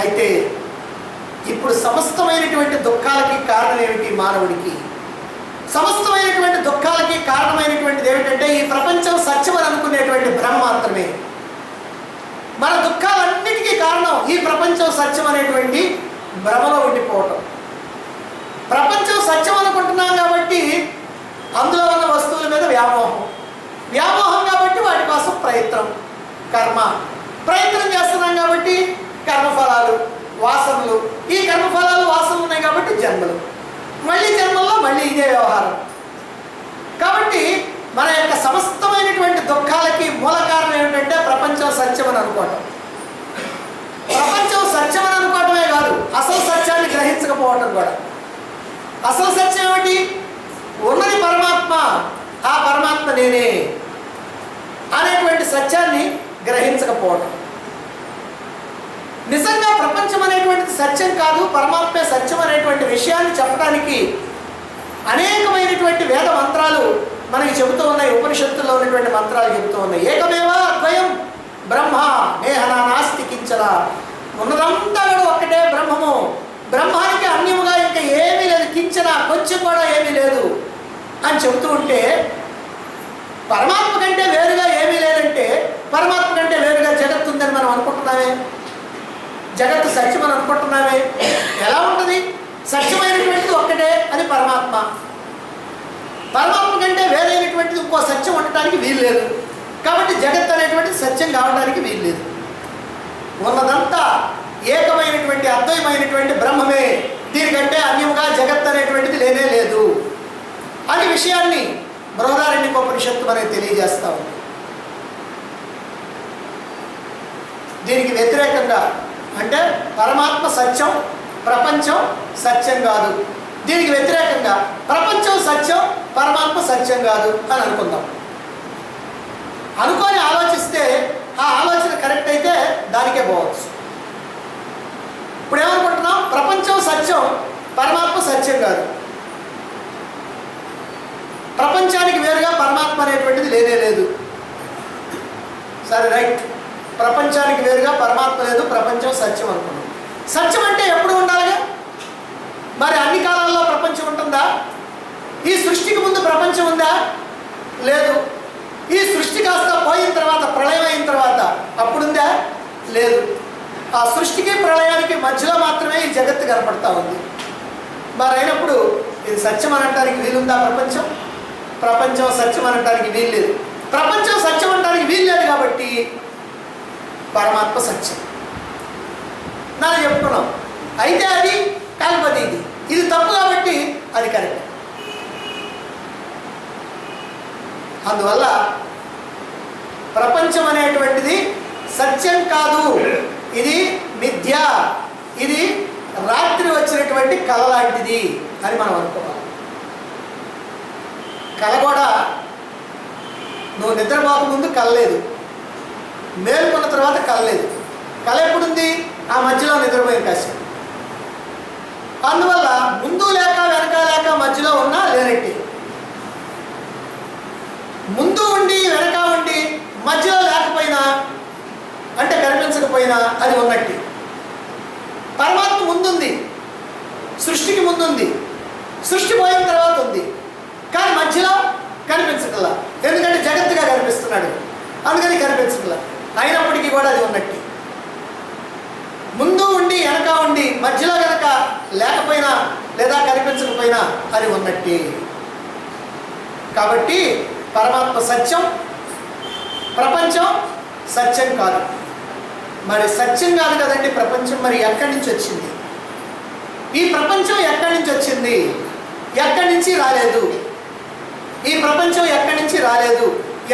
అయితే ఇప్పుడు సమస్తమైనటువంటి దుఃఖాలకి కారణం ఏమిటి? మానవుడికి సమస్తమైనటువంటి దుఃఖాలకి కారణమైనటువంటిది ఏమిటంటే ఈ ప్రపంచం సత్యం అని అనుకునేటువంటి భ్రమ మాత్రమే. మన దుఃఖాలన్నిటికీ కారణం ఈ ప్రపంచం సత్యం అనేటువంటి భ్రమలో ఉండిపోవటం. ప్రపంచం సత్యం అనుకుంటున్నాం కాబట్టి అందులో ఉన్న వస్తువుల మీద వ్యామోహం కాబట్టి వాటి కోసం ప్రయత్నం చేస్తున్నాం కాబట్టి కర్మఫలాలు, వాసనలు, ఈ కర్మఫలాలు వాసనలు ఉన్నాయి కాబట్టి జన్మలు, మళ్ళీ జన్మల్లో మళ్ళీ ఇదే వ్యవహారం. కాబట్టి మన యొక్క సమస్తమైనటువంటి దుఃఖాలకి మూల కారణం ఏమిటంటే ప్రపంచం సత్యం అని అనుకోవటం. ప్రపంచం సత్యం అని అనుకోవటమే కాదు, అసలు సత్యాన్ని గ్రహించకపోవటం కూడా. అసలు సత్యం ఏమిటి? ఉన్నది పరమాత్మ, ఆ పరమాత్మ నేనే అనేటువంటి సత్యాన్ని గ్రహించకపోవటం. నిజంగా ప్రపంచం అనేటువంటిది సత్యం కాదు, పరమాత్మే సత్యం అనేటువంటి విషయాన్ని చెప్పడానికి అనేకమైనటువంటి వేద మంత్రాలు మనకి చెబుతూ ఉన్నాయి. ఉపనిషత్తుల్లో ఉన్నటువంటి మంత్రాలు చెబుతూ ఉన్నాయి. ఏకమేవ అద్వయం బ్రహ్మ నేహనా నాస్తి కించన, ఉన్నదంతా కూడా ఒక్కటే బ్రహ్మము, బ్రహ్మానికి అన్యముగా ఇంకా ఏమీ లేదు, కించన కొంచెం కూడా ఏమీ లేదు అని చెబుతూ ఉంటే, పరమాత్మ కంటే వేరుగా ఏమీ లేదంటే పరమాత్మ కంటే వేరుగా జగత్తు ఉందని మనం అనుకుంటున్నామే, జగత్తు సత్యం అని అనుకుంటున్నామే. ఎలా ఉంటుంది? సత్యమైనటువంటిది ఒక్కటే, అది పరమాత్మ. పరమాత్మ కంటే వేరైనటువంటిది ఇంకో సత్యం ఉండటానికి వీలు లేదు. కాబట్టి జగత్ అనేటువంటిది సత్యం కావడానికి వీలు లేదు. ఉన్నదంతా ఏకమైనటువంటి అద్వైతమైనటువంటి బ్రహ్మమే, దీనికంటే అన్యముగా జగత్ అనేటువంటిది లేనే లేదు అనే విషయాన్ని బృహదారణ్యకోపనిషత్తు మనకి తెలియజేస్తా ఉంది. దీనికి వ్యతిరేకంగా అంటే పరమాత్మ సత్యం, ప్రపంచం సత్యం కాదు, దీనికి వ్యతిరేకంగా ప్రపంచం సత్యం, పరమాత్మ సత్యం కాదు అని అనుకుందాం. అనుకొని ఆలోచిస్తే ఆ ఆలోచన కరెక్ట్ అయితే దానికే పోవచ్చు. ఇప్పుడు ఏమనుకుంటున్నాం? ప్రపంచం సత్యం, పరమాత్మ సత్యం కాదు, ప్రపంచానికి వేరుగా పరమాత్మ అనేటువంటిది లేనే లేదు. సరే రైట్, ప్రపంచానికి వేరుగా పరమాత్మ లేదు, ప్రపంచం సత్యం అనుకున్నాం. సత్యం అంటే ఎప్పుడు ఉండాలిగా? మరి అన్ని కాలాల్లో ప్రపంచం ఉంటుందా? ఈ సృష్టికి ముందు ప్రపంచం ఉందా? లేదు. ఈ సృష్టి కాస్త పోయిన తర్వాత, ప్రళయం అయిన తర్వాత అప్పుడుందా? లేదు. ఆ సృష్టికి ప్రళయానికి మధ్యలో మాత్రమే ఈ జగత్తు కనపడతా ఉంది. మరి అయినప్పుడు ఇది సత్యం అనటానికి వీలుందా? ప్రపంచం సత్యం అనటానికి వీలు లేదు. ప్రపంచం సత్యం అనటానికి వీలు లేదు కాబట్టి పరమాత్మ సత్యం నాన్న చెప్పుకున్నాం. అయితే అది కాకపోతే ఇది తప్పు కాబట్టి అది కరెక్ట్. అందువల్ల ప్రపంచం అనేటువంటిది సత్యం కాదు, ఇది మిథ్య, ఇది రాత్రి వచ్చినటువంటి కళ లాంటిది అని మనం అనుకోవాలి. కళ కూడా నువ్వు నిద్రపోక ముందు కలలేదు, మేలుకున్న తర్వాత కలలేదు. కళ ఎప్పుడుంది? ఆ మధ్యలో నిద్రపోయిన కాసేపు. అందువల్ల ముందు లేక వెనక లేక మధ్యలో ఉన్నా లేనట్టే. ముందు ఉండి వెనక ఉండి మధ్యలో లేకపోయినా అంటే కనిపించకపోయినా అది ఉన్నట్టు. పరమాత్మ ముందుంది, సృష్టికి ముందుంది, సృష్టి పోయిన తర్వాత ఉంది, కానీ మధ్యలో కనిపించగల. ఎందుకంటే జగత్తుగా కనిపిస్తున్నాడు, అందుకని కనిపించగల. అయినప్పటికీ కూడా అది ఉన్నట్టు. ముందు ఉండి వెనక ఉండి మధ్యలో కనుక లేకపోయినా లేదా కనిపించకపోయినా అది ఉన్నట్టే. కాబట్టి పరమాత్మ సత్యం, ప్రపంచం సత్యం కాదు. మరి సత్యం కాదు కదండి ప్రపంచం, మరి ఎక్కడి నుంచి వచ్చింది? ఈ ప్రపంచం ఎక్కడి నుంచి వచ్చింది? ఎక్కడి నుంచి రాలేదు. ఈ ప్రపంచం ఎక్కడి నుంచి రాలేదు,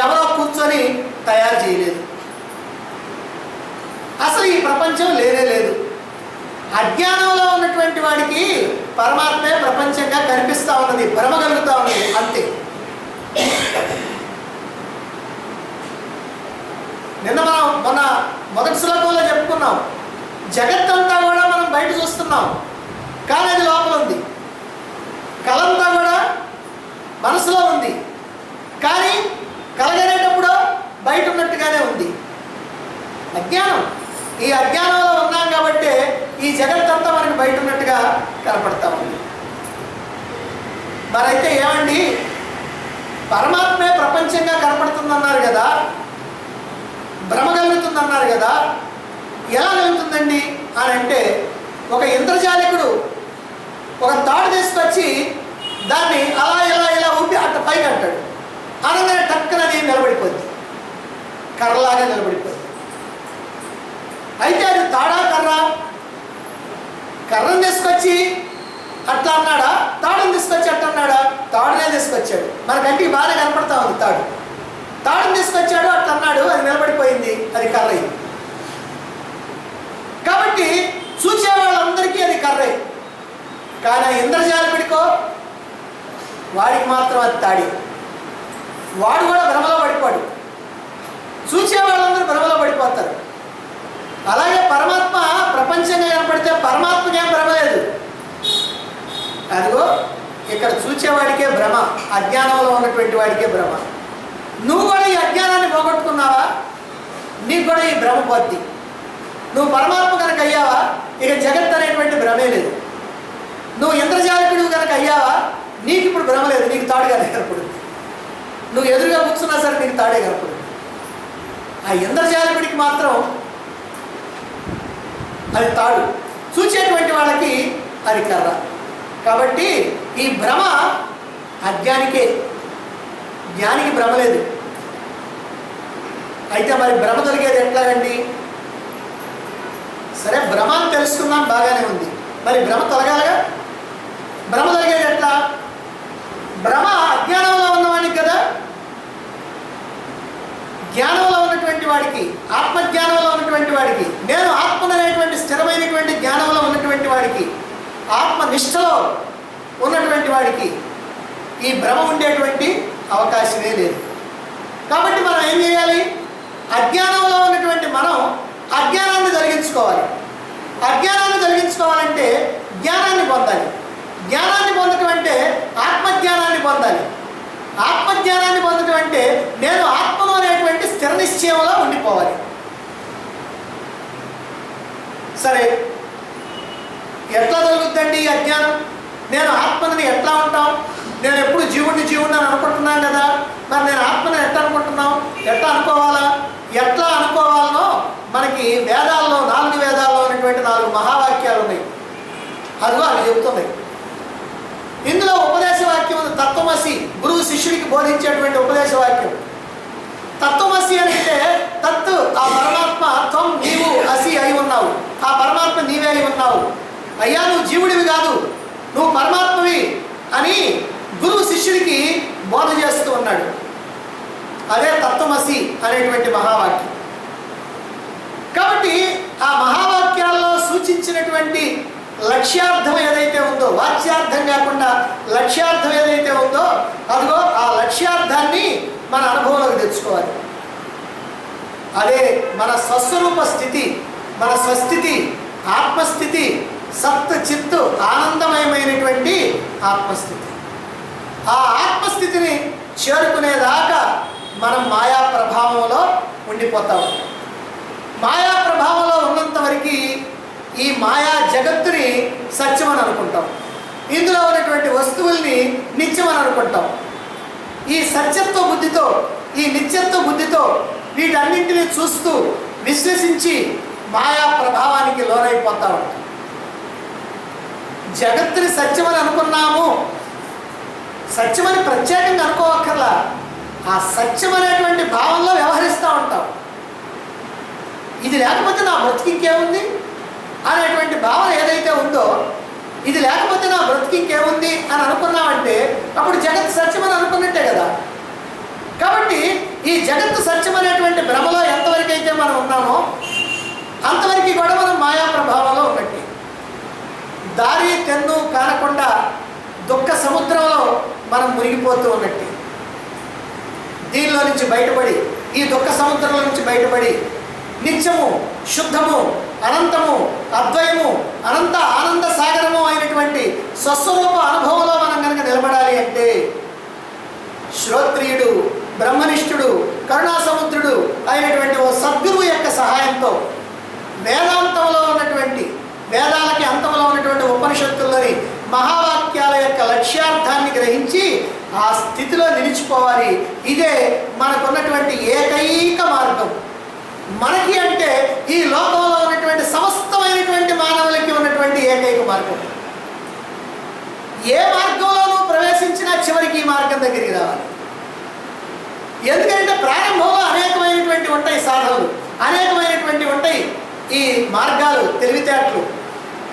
ఎవరో కూర్చొని తయారు చేయలేదు. అసలు ఈ ప్రపంచం లేనే లేదు. అజ్ఞానంలో ఉన్నటువంటి వాడికి పరమాత్మే ప్రపంచంగా కనిపిస్తూ ఉన్నది, భ్రమగలుగుతూ ఉన్నది, అంతే. నిన్న మనం మొదటి శ్లోకంలో చెప్పుకున్నాం, జగత్తంతా కూడా మనం బయట చూస్తున్నాం, కానీ అది లోపల ఉంది. కలంతా కూడా మనసులో ఉంది, కానీ కలగనేటప్పుడు బయట ఉన్నట్టుగానే ఉంది. అజ్ఞానం. ఈ అజ్ఞానంలో ఉన్నాం కాబట్టి ఈ జగత్తంతా మనకి బయట ఉన్నట్టుగా కనపడతా ఉంది. మరైతే ఏమండి, పరమాత్మే ప్రపంచంగా కనపడుతుందన్నారు కదా, భ్రమ కలుగుతుందన్నారు కదా, ఎలా కలుగుతుందండి అని అంటే, ఒక ఇంద్రజాలికుడు ఒక తాడు తీసుకొచ్చి దాన్ని అలా ఇలా ఇలా ఊపి అట్ట పైకి అంటాడు. అనగానే టక్కనని నిలబడిపోద్ది, కర్రలాగా నిలబడిపోద్ది. అయితే అది తాడా కర్రా? కర్రను తీసుకొచ్చి అట్లా అన్నాడా, తాడుని తీసుకొచ్చి అట్లా అన్నాడా? తాడునే తీసుకొచ్చాడు. మన కంటికి బాగా కనపడతా ఉంది తాడు. తాడుని తీసుకొచ్చాడు, అట్లా అన్నాడు, అది నిలబడిపోయింది, అది కర్ర అయింది. కాబట్టి చూసే వాళ్ళందరికీ అది కర్రే. కానీ ఇంద్రజాలికుడికో వాడికి మాత్రం అది తాడి. వాడు కూడా భ్రమలో పడిపోడు, చూసే వాళ్ళందరూ భ్రమలో పడిపోతారు. అలాగే పరమాత్మ ప్రపంచంగా కనపడితే పరమాత్మకి ఏం భ్రమ లేదు. అదిగో ఇక్కడ చూచేవాడికే భ్రమ, అజ్ఞానంలో ఉన్నటువంటి వాడికే భ్రమ. నువ్వు కూడా ఈ అజ్ఞానాన్ని పోగొట్టుకున్నావా, నీకు కూడా ఈ భ్రమ పోద్ది. నువ్వు పరమాత్మ కనుక అయ్యావా, ఇక జగత్ అనేటువంటి భ్రమే లేదు. నువ్వు ఇంద్రజాలికుడు కనుక అయ్యావా, నీకు ఇప్పుడు భ్రమ లేదు, నీకు తాడుగానే కనపడుతుంది. నువ్వు ఎదురుగా కూర్చున్నా సరే నీకు తాడే కనపడుతుంది. ఆ ఇంద్రజాలికుడికి మాత్రం అది తాడు, చూచేటువంటి వాళ్ళకి అది కర్ర. కాబట్టి ఈ భ్రమ అజ్ఞానికే, జ్ఞానికి భ్రమ లేదు. అయితే మరి భ్రమ కలిగేది ఎట్లాగండి? సరే, భ్రమ అని తెలుసుకున్నాం, బాగానే ఉంది. మరి భ్రమ తొలగాలగా? భ్రమ కలిగేది ఎట్లా? భ్రమ అజ్ఞానంలో ఉన్నవాడికి కదా. జ్ఞానంలో ఉన్నటువంటి వాడికి, ఆత్మజ్ఞానంలో ఉన్నటువంటి వాడికి, నేను ఆత్మననేటువంటి స్థిరమైనటువంటి జ్ఞానంలో ఉన్నటువంటి వాడికి, ఆత్మనిష్టలో ఉన్నటువంటి వాడికి ఈ భ్రమ ఉండేటువంటి అవకాశమే లేదు. కాబట్టి మనం ఏం చేయాలి? అజ్ఞానంలో ఉన్నటువంటి మనం అజ్ఞానాన్ని తొలగించుకోవాలి. అజ్ఞానాన్ని తొలగించుకోవాలంటే జ్ఞానాన్ని పొందాలి. జ్ఞానాన్ని పొందటం అంటే ఆత్మజ్ఞానాన్ని పొందాలి. ఆత్మజ్ఞానాన్ని పొందటం అంటే నేను ఆత్మను అనేటువంటి స్థిర నిశ్చయంలో ఉండిపోవాలి. సరే, ఎట్లా తొలగుద్దండి ఈ అజ్ఞానం? నేను ఆత్మని ఎట్లా ఉంటాం? నేను ఎప్పుడు జీవుడిని అని అనుకుంటున్నాను కదా, మరి నేను ఆత్మని ఎట్లా అనుకుంటున్నాం? ఎట్లా అనుకోవాలా? ఎట్లా అనుకోవాలనో మనకి వేదాల్లో, 4 వేదాల్లో ఉన్నటువంటి 4 మహావాక్యాలు ఉన్నాయి. అదిగో అవి చెబుతున్నాయి. ఇందులో ఉపదేశ వాక్యం ఉంది, తత్వమసి. గురువు శిష్యుడికి బోధించేటువంటి ఉపదేశ వాక్యం తత్వమసి అని అంటే, తత్తు ఆ పరమాత్మ, త్వం నీవు, అసి అయి ఉన్నావు, ఆ పరమాత్మ నీవే అయి ఉన్నావు. అయ్యా నువ్వు జీవుడివి కాదు, నువ్వు పరమాత్మవి అని గురువు శిష్యుడికి బోధ చేస్తూ ఉన్నాడు. అదే తత్వమసి అనేటువంటి మహావాక్యం. కాబట్టి ఆ మహావాక్యాల్లో సూచించినటువంటి లక్ష్యార్థం ఏదైతే ఉందో, వాచ్యార్థం కాకుండా లక్ష్యార్థం ఏదైతే ఉందో, అదిగో ఆ లక్ష్యార్థాన్ని మన అనుభవంలోకి తెచ్చుకోవాలి. అదే మన స్వస్వరూప స్థితి, మన స్వస్థితి, ఆత్మస్థితి, సత్ చిత్తు ఆనందమయమైనటువంటి ఆత్మస్థితి. ఆ ఆత్మస్థితిని చేరుకునేదాకా మనం మాయా ప్రభావంలో ఉండిపోతాం. మాయా ప్రభావంలో ఉన్నంత వరకు ఈ మాయా జగత్తుని సత్యమని అనుకుంటాం, ఇందులో ఉన్నటువంటి వస్తువుల్ని నిత్యమని అనుకుంటాం. ఈ సత్యత్వ బుద్ధితో, ఈ నిత్యత్వ బుద్ధితో వీటన్నింటినీ చూస్తూ విశ్వసించి మాయా ప్రభావానికి లోనైపోతా ఉంటాం. జగత్తుని సత్యమని అనుకున్నాము, సత్యమని ప్రత్యేకంగా అనుకోవక్కర్లా, ఆ సత్యం అనేటువంటి భావంలో వ్యవహరిస్తూ ఉంటాం. ఇది లేకపోతే నా బ్రతికి ఇంకేముంది అనేటువంటి భావన ఏదైతే ఉందో, ఇది లేకపోతే నా బ్రతికి ఇంకేముంది అని అనుకున్నామంటే అప్పుడు జగత్ సత్యమని అనుకున్నట్టే కదా. కాబట్టి ఈ జగత్తు సత్యం అనేటువంటి భ్రమలో ఎంతవరకు అయితే మనం ఉన్నామో అంతవరకు కూడా మనం మాయా ప్రభావంలో ఉన్నట్టు. దారి తెన్ను కానకుండా దుఃఖ సముద్రంలో మనం మునిగిపోతూ ఉన్నట్టు. దీనిలో నుంచి బయటపడి, ఈ దుఃఖ సముద్రంలో నుంచి బయటపడి నిత్యము, శుద్ధము, అనంతము, అద్వయము, అనంత ఆనంద సాగరము అయినటువంటి స్వస్వరూప అనుభవంలో మనం కనుక నిలబడాలి అంటే శ్రోత్రియుడు, బ్రహ్మనిష్ఠుడు, కరుణాసముద్రుడు అయినటువంటి ఓ సద్గురువు యొక్క సహాయంతో వేదాంతంలో ఉన్నటువంటి, వేదాలకి అంతంలో ఉన్నటువంటి ఉపనిషత్తుల్లోని మహావాక్యాల యొక్క లక్ష్యార్థాన్ని గ్రహించి ఆ స్థితిలో నిలిచిపోవాలి. ఇదే మనకున్నటువంటి ఏకైక మార్గం. మనకి అంటే ఈ లోకంలో ఉన్నటువంటి సమస్తమైనటువంటి మానవులకి ఉన్నటువంటి ఏకైక మార్గం. ఏ మార్గంలోనూ ప్రవేశించినా చివరికి ఈ మార్గం దగ్గరికి రావాలి. ఎందుకంటే ప్రారంభంలో అనేకమైనటువంటి ఉంటాయి సాధనలు, అనేకమైనటువంటి ఉంటాయి ఈ మార్గాలు, తెలివితేటలు.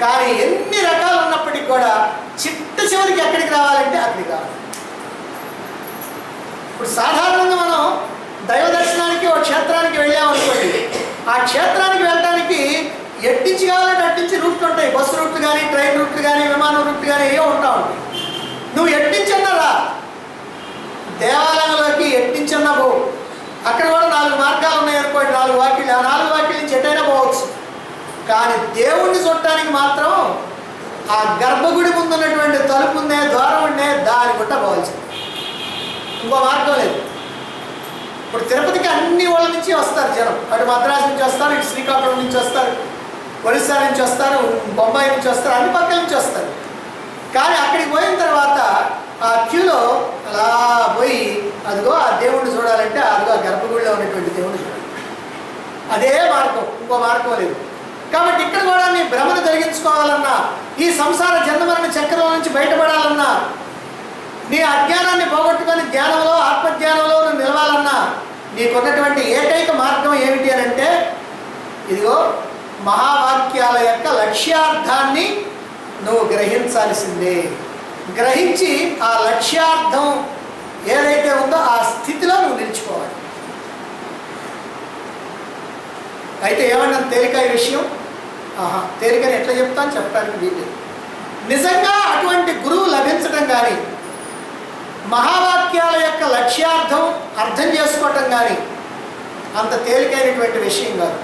కానీ ఎన్ని రకాలు ఉన్నప్పటికీ కూడా చిట్ట చివరికి ఎక్కడికి రావాలంటే అక్కడికి రావాలి. ఇప్పుడు సాధారణంగా మనం దైవ దర్శనానికి ఒక క్షేత్రానికి వెళ్ళామనుకోండి, ఆ క్షేత్రానికి వెళ్ళడానికి ఎట్టించి కావాలంటే అట్టించి రూట్లు ఉంటాయి. బస్సు రూట్లు కానీ, ట్రైన్ రూట్లు కానీ, విమానం రూట్లు కానీ ఏవో ఉంటా ఉంటాయి. నువ్వు ఎట్టించన్నారా దేవాలయంలోకి ఎట్టించన్నా పో, అక్కడ కూడా 4 మార్గాలు ఉన్నాయి అనుకోండి, 4 వాకిళ్ళు. ఆ 4 వాకిళ్ళ నుంచి ఎటైనా పోవచ్చు. కానీ దేవుణ్ణి చూడటానికి మాత్రం ఆ గర్భగుడి ముందున్నటువంటి తలుపు ఉందే, ద్వారం ఉండే, దాని గుట్ట పోవాల్సింది. ఇంకో మార్గం లేదు. ఇప్పుడు తిరుపతికి అన్ని ఊళ్ళ నుంచి వస్తారు జనం. అటు మద్రాసు నుంచి వస్తారు, ఇటు శ్రీకాకుళం నుంచి వస్తారు, ఒరిస్సా నుంచి వస్తారు, బొంబాయి నుంచి వస్తారు, అన్ని పక్కల నుంచి వస్తారు. కానీ అక్కడికి పోయిన తర్వాత ఆ క్యూలో అలా పోయి అదిగో ఆ దేవుణ్ణి చూడాలంటే అదిగో ఆ గర్భగుడిలో ఉన్నటువంటి దేవుణ్ణి చూడాలి. అదే మార్గం, ఇంకో మార్గం లేదు. కాబట్టి ఇక్కడ కూడా నీ భ్రమను తొలగించుకోవాలన్నా, ఈ సంసార జన్మమరణ చక్రం నుంచి బయటపడాలన్నా, నీ అజ్ఞానాన్ని పోగొట్టుకొని జ్ఞానంలో, ఆత్మజ్ఞానంలో నువ్వు నిలవాలన్నా నీకున్నటువంటి ఏకైక మార్గం ఏమిటి అని అంటే ఇదిగో మహావాక్యాల యొక్క లక్ష్యార్థాన్ని నువ్వు గ్రహించాల్సిందే. గ్రహించి ఆ లక్ష్యార్థం ఏదైతే ఉందో ఆ స్థితిలో నువ్వు నిలిచిపోవాలి. అయితే ఏమన్నా తేలిక ఈ విషయం? తేలికని ఎట్లా చెప్తాను చెప్పడానికి వీలు. నిజంగా అటువంటి గురువు లభించడం కానీ, మహావాక్యాల యొక్క లక్ష్యార్థం అర్థం చేసుకోవటం కానీ అంత తేలికైనటువంటి విషయం కాదు.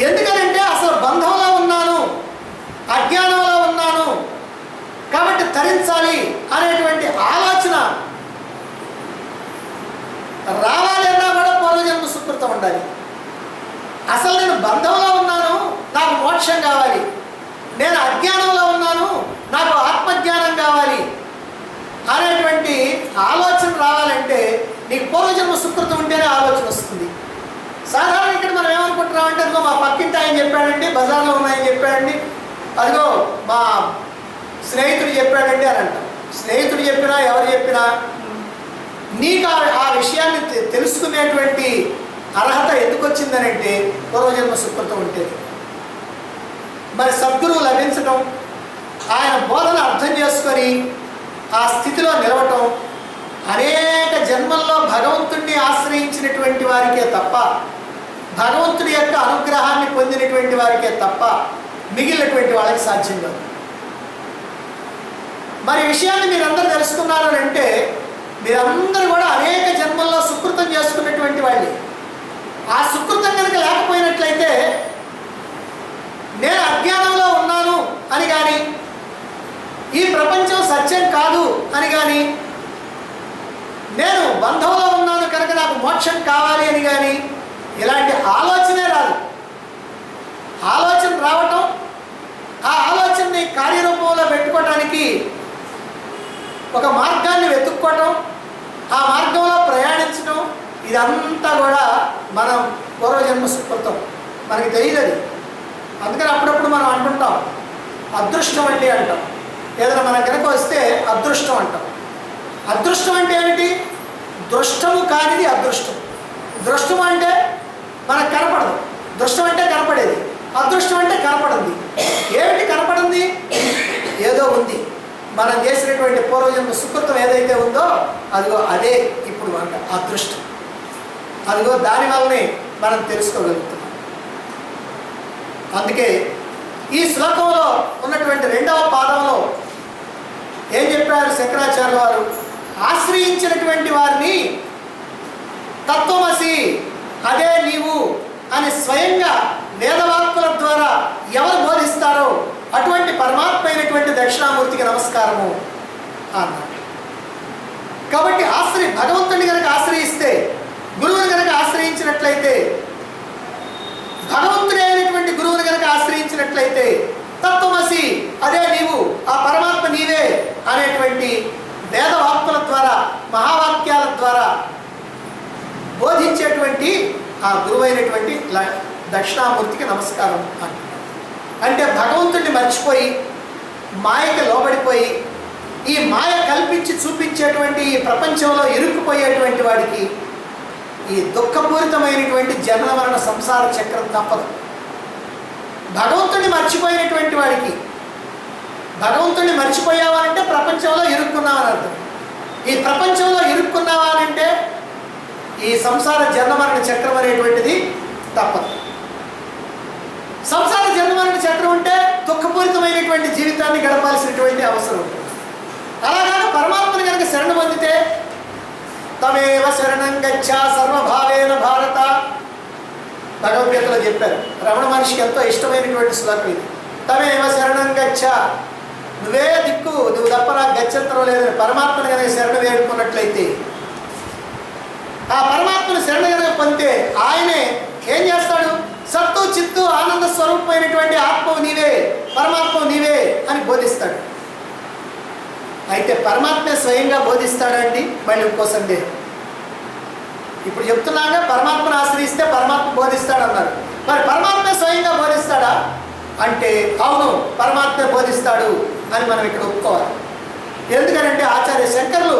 ఎందుకనంటే అసలు బంధంలో ఉన్నాను, అజ్ఞానంలో ఉన్నాను కాబట్టి తరించాలి అనేటువంటి ఆలోచన రావాలి అన్నా కూడా పూర్వజన్మ సుకృతం ఉండాలి. అసలు నేను బంధంలో ఉన్నాను, నాకు మోక్షం కావాలి, నేను అజ్ఞానంలో ఉన్నాను, నాకు ఆత్మజ్ఞానం కావాలి అనేటువంటి ఆలోచన రావాలంటే నీకు పూర్వజన్మ సుకృతం ఉంటేనే ఆలోచన వస్తుంది. సాధారణ ఇక్కడ మనం ఏమనుకుంటున్నామంటే అదిగో మా పక్కింటి ఆయన చెప్పాడండి, బజార్లో ఉన్నాయని చెప్పాడండి, అదిగో మా స్నేహితుడు చెప్పాడండి అని అంటాం. స్నేహితుడు చెప్పినా ఎవరు చెప్పినా నీకు ఆ విషయాన్ని తెలుసుకునేటువంటి అర్హత ఎందుకు వచ్చిందనంటే పూర్వజన్మ సుకృతం ఉంటుంది. మరి సద్గురువు లభించటం, ఆయన బోధన అర్థం చేసుకొని ఆ స్థితిలో నిలవటం అనేక జన్మల్లో భగవంతుడిని ఆశ్రయించినటువంటి వారికే తప్ప, భగవంతుడి యొక్క అనుగ్రహాన్ని పొందినటువంటి వారికే తప్ప మిగిలినటువంటి వాళ్ళకి సాధ్యం కాదు. మరి ఈ విషయాన్ని మీరందరూ తెలుసుకున్నారు అంటే మీరందరూ కూడా అనేక జన్మల్లో సుకృతం చేసుకున్నటువంటి వాళ్ళే. ఆ సుకృతం కనుక లేకపోయినట్లయితే నేను అజ్ఞానంలో ఉన్న అని కానీ, నేను బంధంలో ఉన్నాను కనుక నాకు మోక్షం కావాలి అని కానీ ఇలాంటి ఆలోచనే రాదు. ఆలోచన రావటం, ఆ ఆలోచనని కార్యరూపంలో పెట్టుకోవటానికి ఒక మార్గాన్ని వెతుక్కోవటం, ఆ మార్గంలో ప్రయాణించడం, ఇదంతా కూడా మనం పూర్వజన్మ సుకృతం. మనకి తెలియదు. అందుకని అప్పుడప్పుడు మనం అంటుంటాం అదృష్టం అంటే అంటాం. ఏదైనా మన కనుక వస్తే అదృష్టం అంటాం. అదృష్టం అంటే ఏమిటి? దృష్టము కానిది అదృష్టం. దృష్టం అంటే మనకు కనపడదు. దృష్టం అంటే కనపడేది, అదృష్టం అంటే కనపడింది. ఏమిటి కనపడింది? ఏదో ఉంది. మనం చేసినటువంటి పూర్వజన్మ సుకృతం ఏదైతే ఉందో అదిగో అదే ఇప్పుడు మనకు అదృష్టం. అదిగో దానివల్లనే మనం తెలుసుకోగలుగుతున్నాం. అందుకే ఈ శ్లోకంలో ఉన్నటువంటి 2వ పాదంలో ఏం చెప్పారు శంకరాచార్య వారు? ఆశ్రయించినటువంటి వారిని తత్వమసి, అదే నీవు అని స్వయంగా వేదవాక్కుల ద్వారా ఎవరు బోధిస్తారో అటువంటి పరమాత్మ అయినటువంటి దక్షిణామూర్తికి నమస్కారము అన్నారు. కాబట్టి భగవంతుని కనుక ఆశ్రయిస్తే, గురువుని కనుక ఆశ్రయించినట్లయితే, భగవంతుని అయినటువంటి గురువుని కనుక ఆశ్రయించినట్లయితే తత్వమసి, అదే నీవు, ఆ పరమాత్మ నీవే అనేటువంటి వేదవాక్కుల ద్వారా, మహావాక్యాల ద్వారా బోధించేటువంటి ఆ గురువైనటువంటి దక్షిణామూర్తికి నమస్కారం అంటున్నారు. అంటే భగవంతుడిని మర్చిపోయి మాయకి లోబడిపోయి ఈ మాయ కల్పించి చూపించేటువంటి ఈ ప్రపంచంలో ఇరుక్కుపోయేటువంటి వాడికి ఈ దుఃఖపూరితమైనటువంటి జన్మ మరణ సంసార చక్రం తప్పదు. భగవంతుడిని మర్చిపోయినటువంటి వాడికి, భగవంతుడిని మర్చిపోయావా అంటే ప్రపంచంలో ఇరుక్కున్నావని అర్థం. ఈ ప్రపంచంలో ఇరుక్కున్నావా అంటే ఈ సంసార జన్మమరణ చక్రం అనేటువంటిది తప్పదు. సంసార జన్మమరణ చక్రం ఉంటే దుఃఖపూరితమైనటువంటి జీవితాన్ని గడపాల్సినటువంటి అవసరం ఉంటుంది. అలాగా పరమాత్మని కనుక శరణు పొందితే తమేవ శరణం గచ్చ సర్వభావేన భారత, భగవద్గీతలో చెప్పారు. రమణ మహర్షికి ఎంతో ఇష్టమైనటువంటి శ్లోకం ఇది. తమేవ శరణం గచ్చ, నువ్వే దిక్కు, నువ్వు తప్ప నాకు గచ్చంతరం లేదని పరమాత్మని కనుక శరణు వేడుకున్నట్లయితే, ఆ పరమాత్మను శరణ కనుక పొందితే ఆయనే ఏం చేస్తాడు? సత్తు చిత్తు ఆనంద స్వరూపమైనటువంటి ఆత్మవు నీవే, పరమాత్మవు నీవే అని బోధిస్తాడు. అయితే పరమాత్మే స్వయంగా బోధిస్తాడండి? మళ్ళీ ఇంకో సందేహం. ఇప్పుడు చెప్తున్నాగా పరమాత్మను ఆశ్రయిస్తే పరమాత్మ బోధిస్తాడన్నారు. మరి పరమాత్మే స్వయంగా బోధిస్తాడా అంటే అవును, పరమాత్మే బోధిస్తాడు అని మనం ఇక్కడ ఒప్పుకోవాలి. ఎందుకనంటే ఆచార్య శంకరులు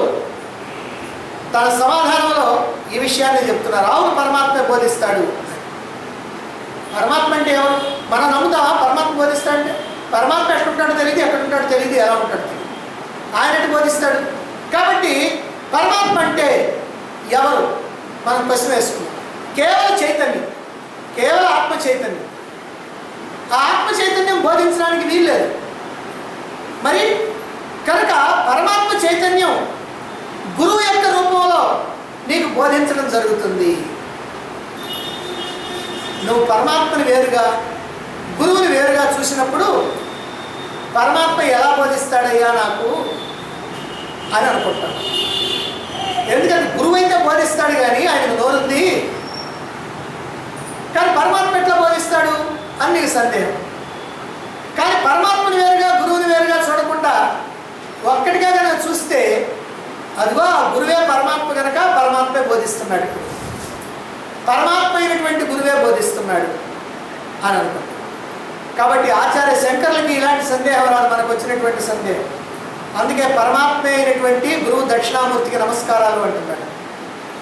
తన సమాధానంలో ఈ విషయాన్ని చెప్తున్నారు. అవును, పరమాత్మే బోధిస్తాడు. పరమాత్మ అంటే ఎవరు? మనం నమ్ముతామా పరమాత్మ బోధిస్తాడంటే? పరమాత్మ ఎక్కడుంటాడో తెలియదు, ఎక్కడుంటాడో తెలియదు, ఎలా ఉంటాడో తెలియదు. ఆయన ఎటు బోధిస్తాడు? కాబట్టి పరమాత్మ అంటే ఎవరు మనం క్వశ్చన్ వేసుకున్నాం. కేవలం చైతన్యం, కేవలం ఆత్మ చైతన్యం. ఆ ఆత్మ చైతన్యం బోధించడానికి వీల్లేదు. మరి కనుక పరమాత్మ చైతన్యం గురువు యొక్క రూపంలో నీకు బోధించడం జరుగుతుంది. నువ్వు పరమాత్మని వేరుగా, గురువుని వేరుగా చూసినప్పుడు పరమాత్మ ఎలా బోధిస్తాడయ్యా నాకు అని అనుకుంటాను. ఎందుకంటే గురువు అయితే బోధిస్తాడు కానీ ఆయనకు నోరుంది, కానీ పరమాత్మ ఎట్లా బోధిస్తాడు అని నీకు సందేహం. కానీ పరమాత్మని వేరుగా, గురువుని వేరుగా చూడకుండా ఒక్కటిగా కనుక చూస్తే అదిగో ఆ గురువే పరమాత్మ కనుక పరమాత్మే బోధిస్తున్నాడు, పరమాత్మ అయినటువంటి గురువే బోధిస్తున్నాడు అని అనుకుంటాం. కాబట్టి ఆచార్య శంకర్లకి ఇలాంటి సందేహం రాదు, మనకు వచ్చినటువంటి సందేహం. అందుకే పరమాత్మ అయినటువంటి గురువు దక్షిణామూర్తికి నమస్కారాలు అంటున్నాడు.